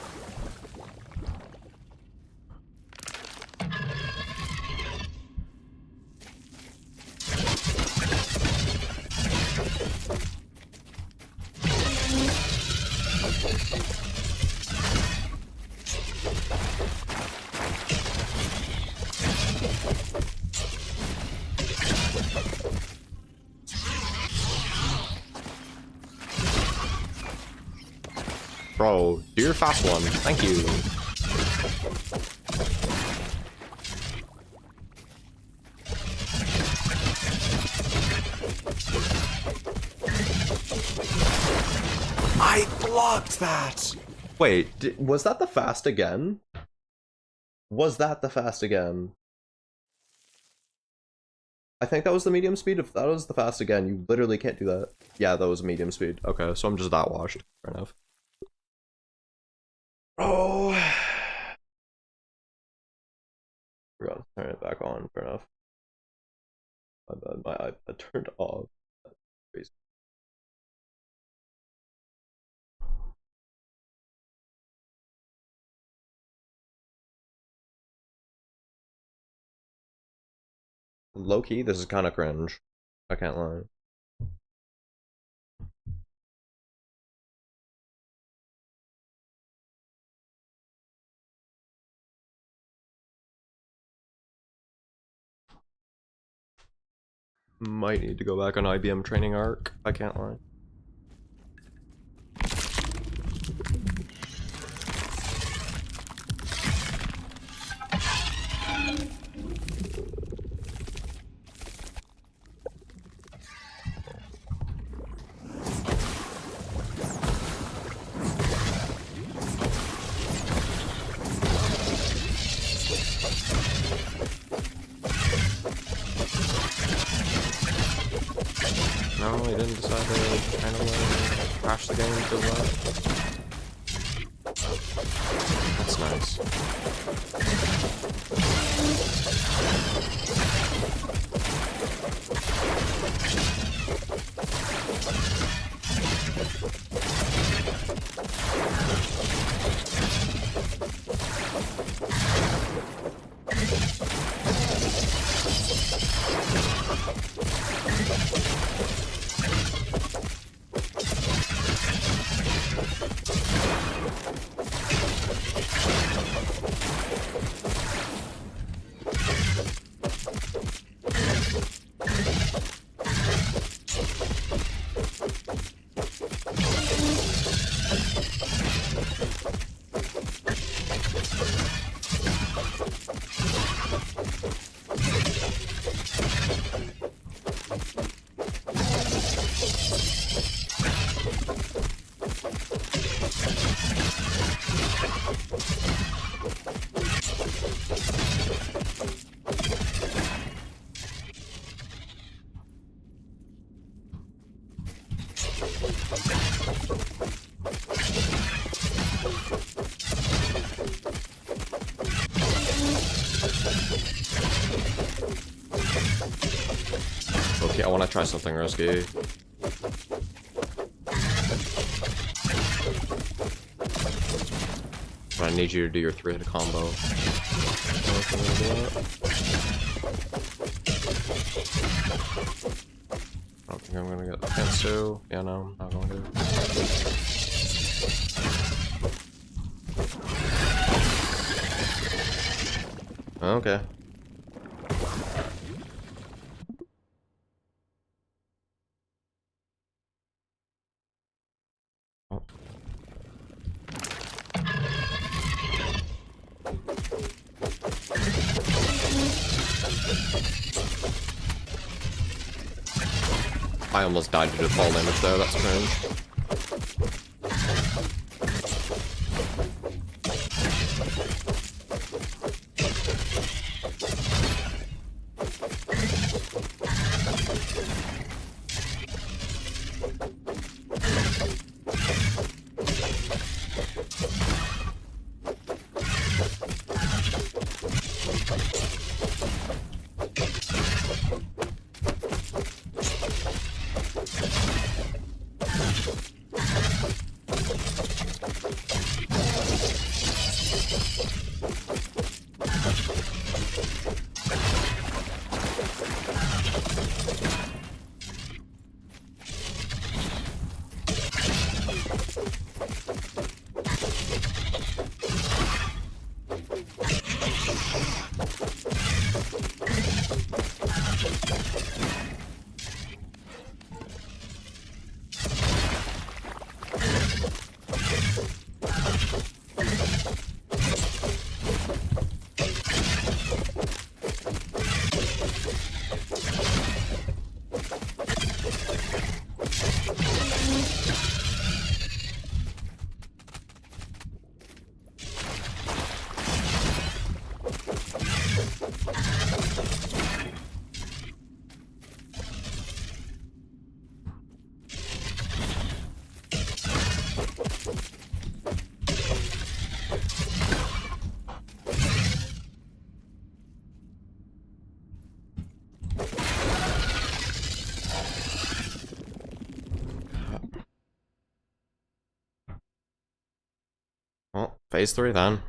Bro, do your fast one. Thank you. I blocked that! Wait, was that the fast again? Was that the fast again? I think that was the medium speed. If that was the fast again, you literally can't do that. Yeah, that was medium speed. Okay, so I'm just that washed. Fair enough. Oh, forgot to turn it back on. Fair enough. My bad. My iPad turned off. That's crazy. Low key, this is kind of cringe. I can't lie. Might need to go back on IBM training arc. I can't lie. No, he didn't decide to kind of like crash the game because of that. That's nice. Okay, I want to try something risky. But I need you to do your 3-hit combo. I don't think I'm gonna get the Kensu. Yeah, no, I'm not going to. Okay. Oh. I almost died due to fall damage there, that's cringe. Well, phase 3 then.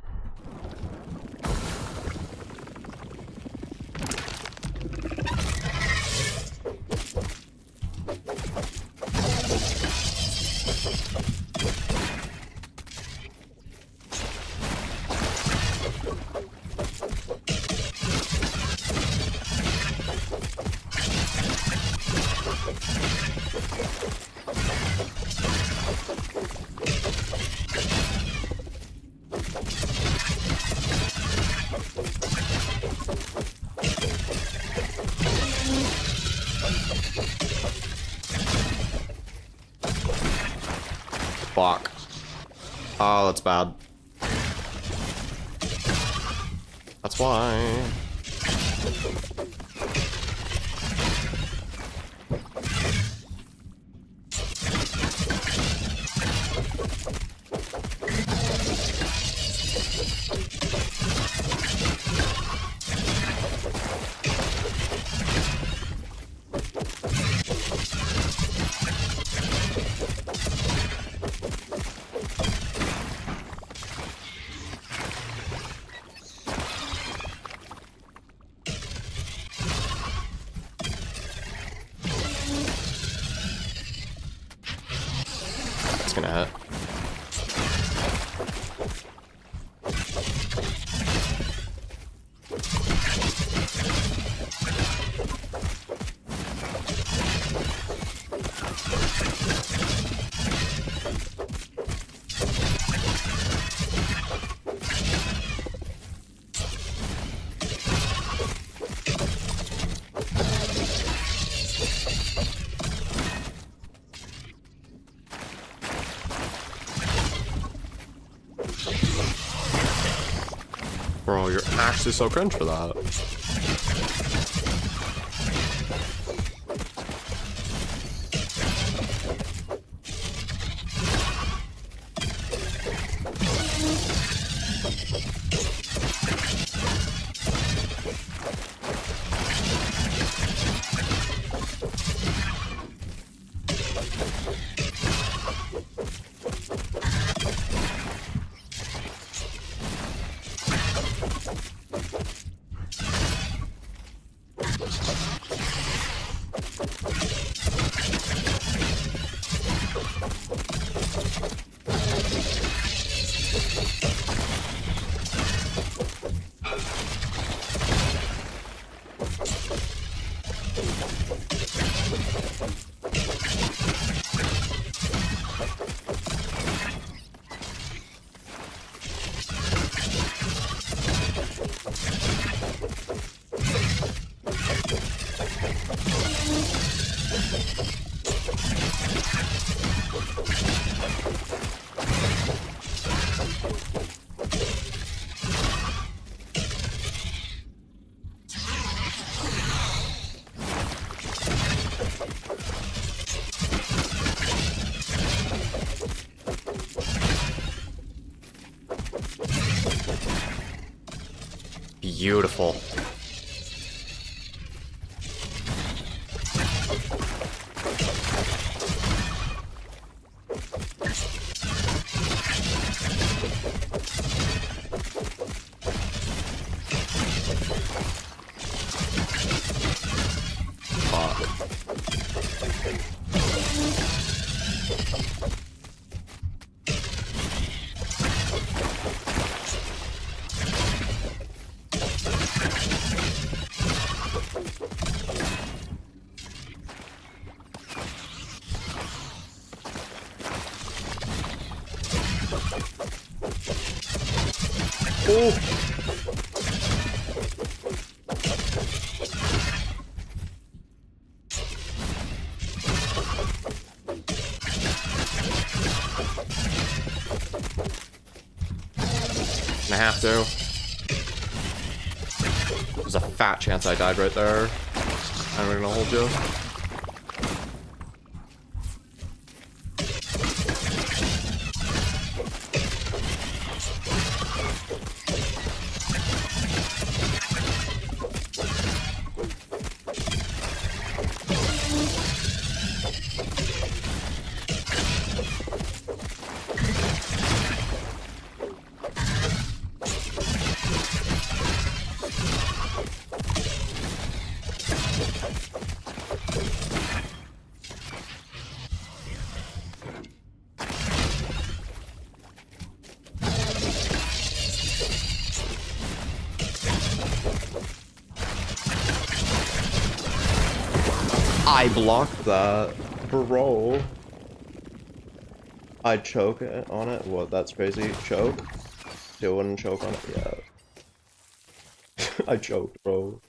Fuck. Oh, that's bad. That's why. gonna hit. Bro, you're actually so cringe for that. Beautiful. Oh. I have to. There's a fat chance I died right there. I'm gonna hold you. I blocked that, bro. I choke on it. What? That's crazy. Choke? Still wouldn't choke on it. Yeah. I choked, bro.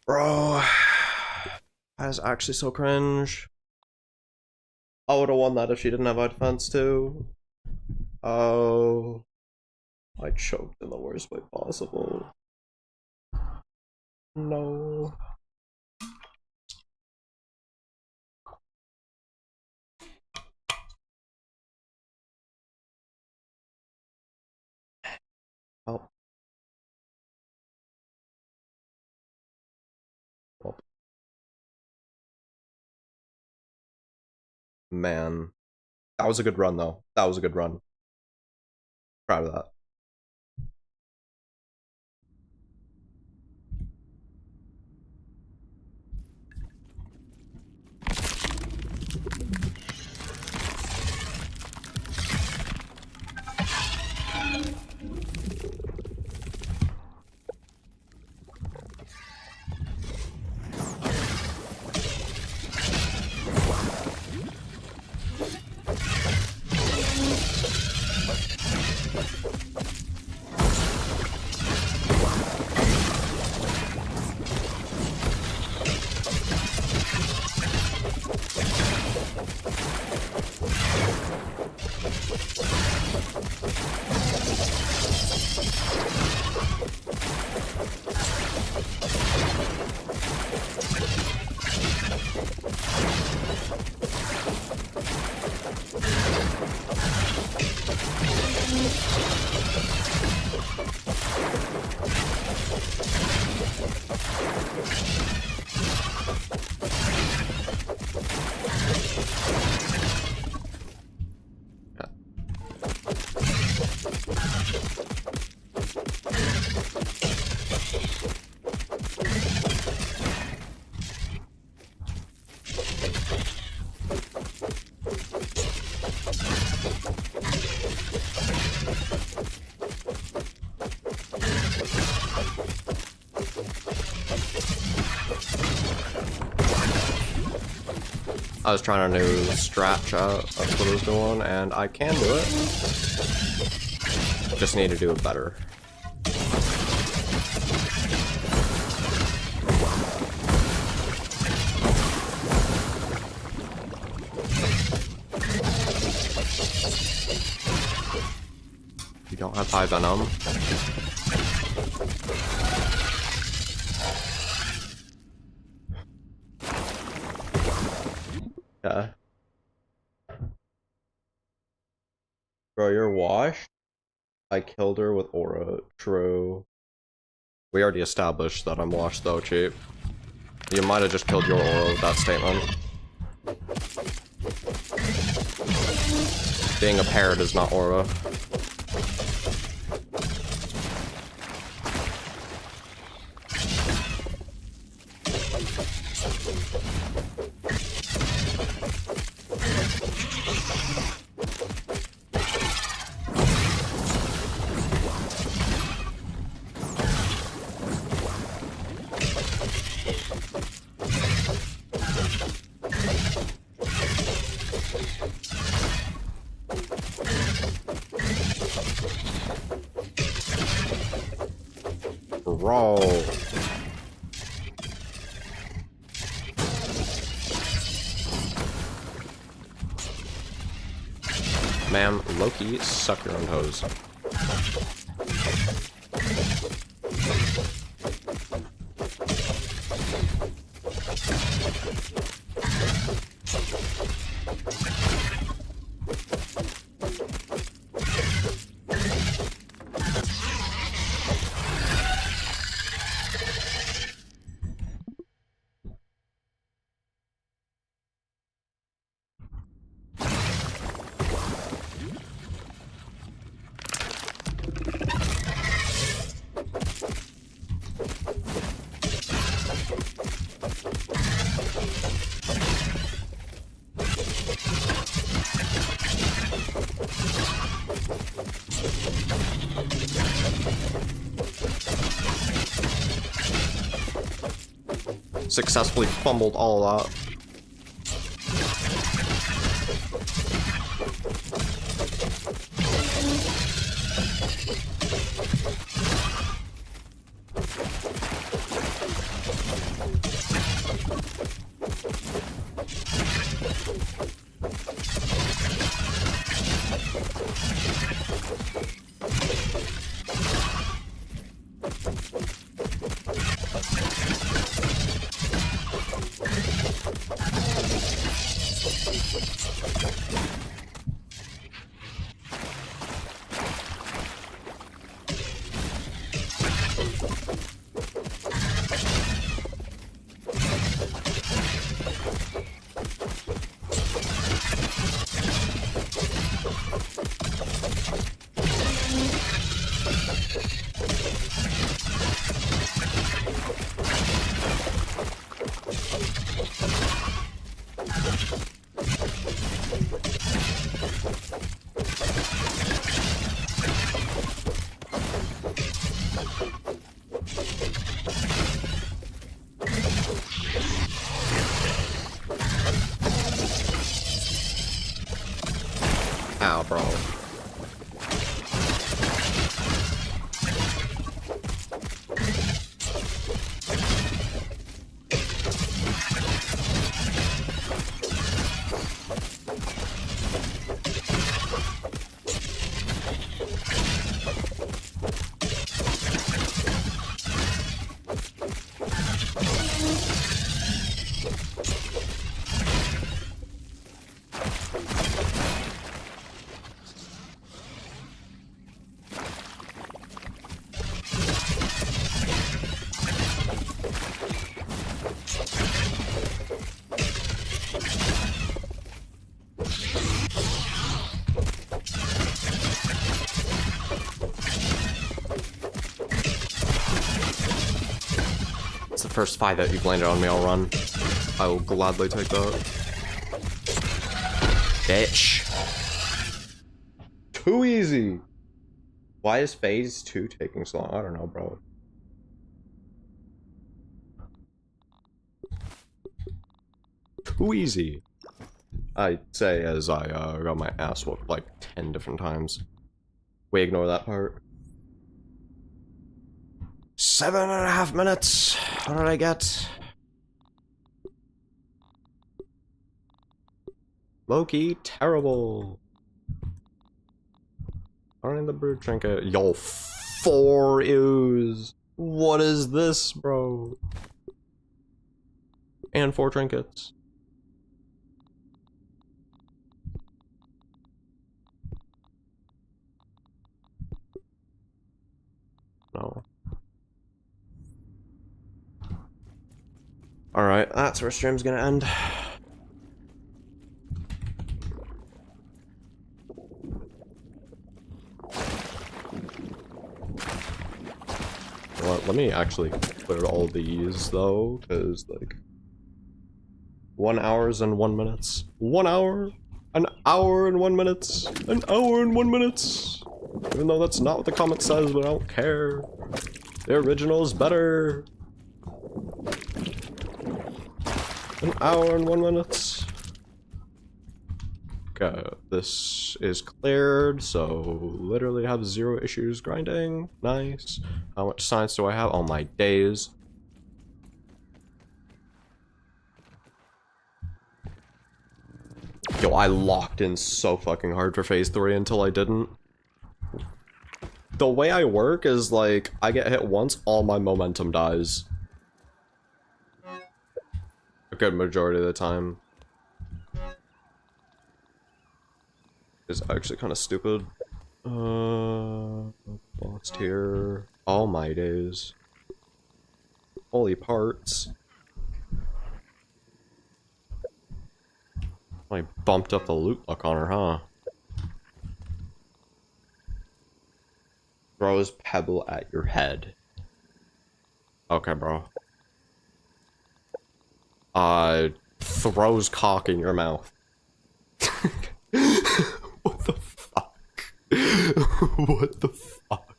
Bro, that is actually so cringe. I would have won that if she didn't have defense too. Oh, I choked in the worst way possible. No. Oh. Well. Man. That was a good run, though. That was a good run. Proud of that. I was trying a new strat chat, that's what I was doing, and I can do it. Just need to do it better. You don't have high venom. Yeah. Bro, you're washed? I killed her with aura. True. We already established that I'm washed though, cheap. You might have just killed your aura with that statement. Being a parrot is not aura. Bro. Ma'am, Loki, suck your own hose. Successfully fumbled all that. Ow, bro. It's the first 5 that you've landed on me, I'll run. I will gladly take that. Bitch. Too easy. Why is phase 2 taking so long? I don't know, bro. Too easy. I'd say as I got my ass whooped like 10 different times. We ignore that part. 7.5 minutes. What did I get? Loki, terrible. Aren't the brood trinket? Yo, 4 ooze. What is this, bro? And 4 trinkets. No. Alright, that's where stream's gonna end. Well, let me actually clear all these though, because like 1 hour and 1 minute. 1 hour? An hour and 1 minute? An hour and 1 minute? Even though that's not what the comment says, but I don't care. The original is better. An hour and 1 minute. Okay, this is cleared, so literally have 0 issues grinding. Nice. How much science do I have? Oh my days. Yo, I locked in so fucking hard for phase 3 until I didn't. The way I work is like, I get hit once, all my momentum dies. A good majority of the time. It's actually kind of stupid. Lost here. Oh my days. Holy parts. I bumped up the loot luck on her, huh? Throws pebble at your head. Okay, bro. Throws cock in your mouth. What the fuck? What the fuck?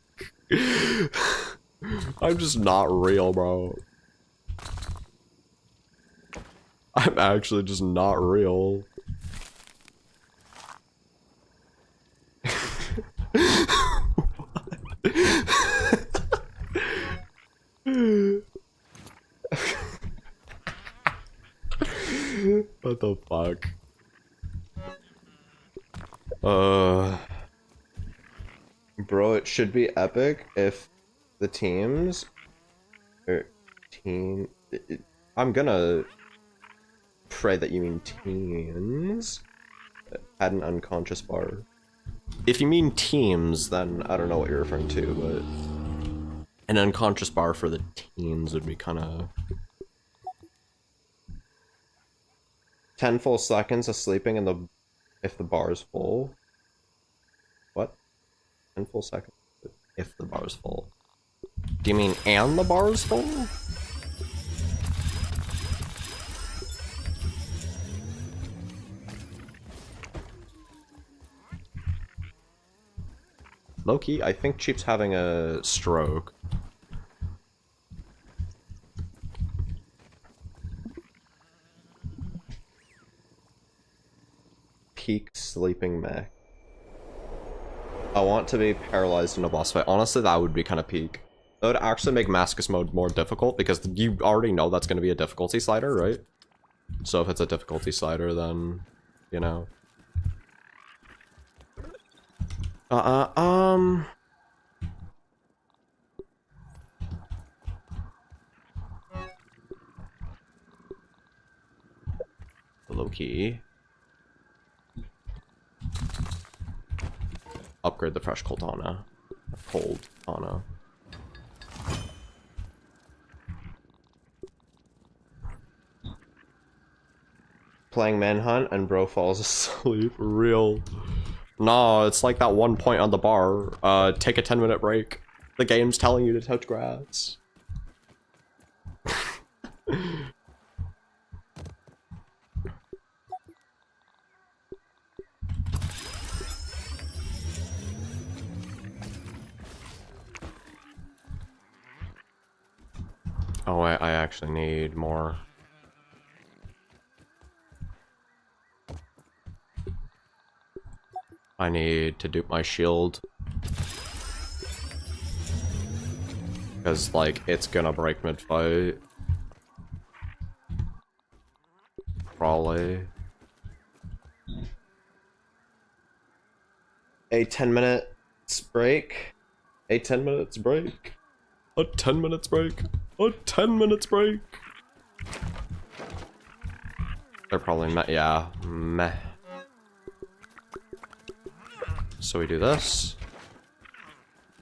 I'm just not real, bro. I'm actually just not real. What the fuck? Bro, it should be epic if the teams I'm gonna pray that you mean teams had an unconscious bar. If you mean teams, then I don't know what you're referring to, but an unconscious bar for the teams would be kind of 10 full seconds of sleeping in the if the bar is full. What? 10 full seconds if the bar is full. Do you mean and the bar is full? Loki, I think Cheap's having a stroke. Peak sleeping mech. I want to be paralyzed in a boss fight. Honestly, that would be kind of peak. That would actually make Mascus mode more difficult because you already know that's going to be a difficulty slider, right? So if it's a difficulty slider, then, you know. Low-key. Upgrade the fresh Coldana. Cold Ana. Playing Manhunt and bro falls asleep. Real. No, it's like that one point on the bar. Take a 10-minute break. The game's telling you to touch grass. Oh, I actually need more. I need to dupe my shield. Because, like, it's gonna break mid-fight. Probably. A 10 minutes break. A 10 minutes break. A 10 minutes break. A 10 minutes break. They're probably meh. Yeah, meh. So we do this.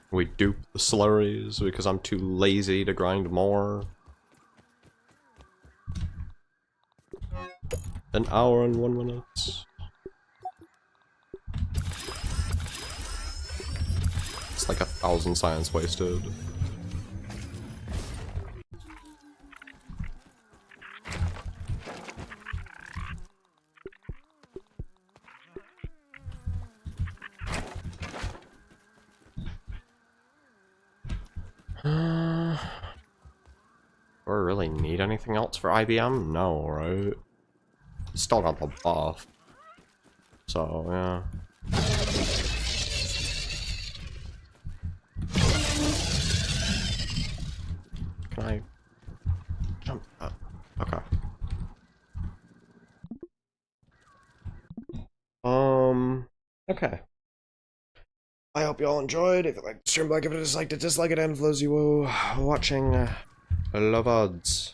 We dupe the slurries because I'm too lazy to grind more. An hour and 1 minute. It's like 1,000 science wasted. Do I really need anything else for IBM? No, right? Still got the buff. So, yeah. Can I jump up? Okay. Okay. I hope you all enjoyed. If you liked the stream, give it a dislike to dislike it, and for those of you watching, love odds.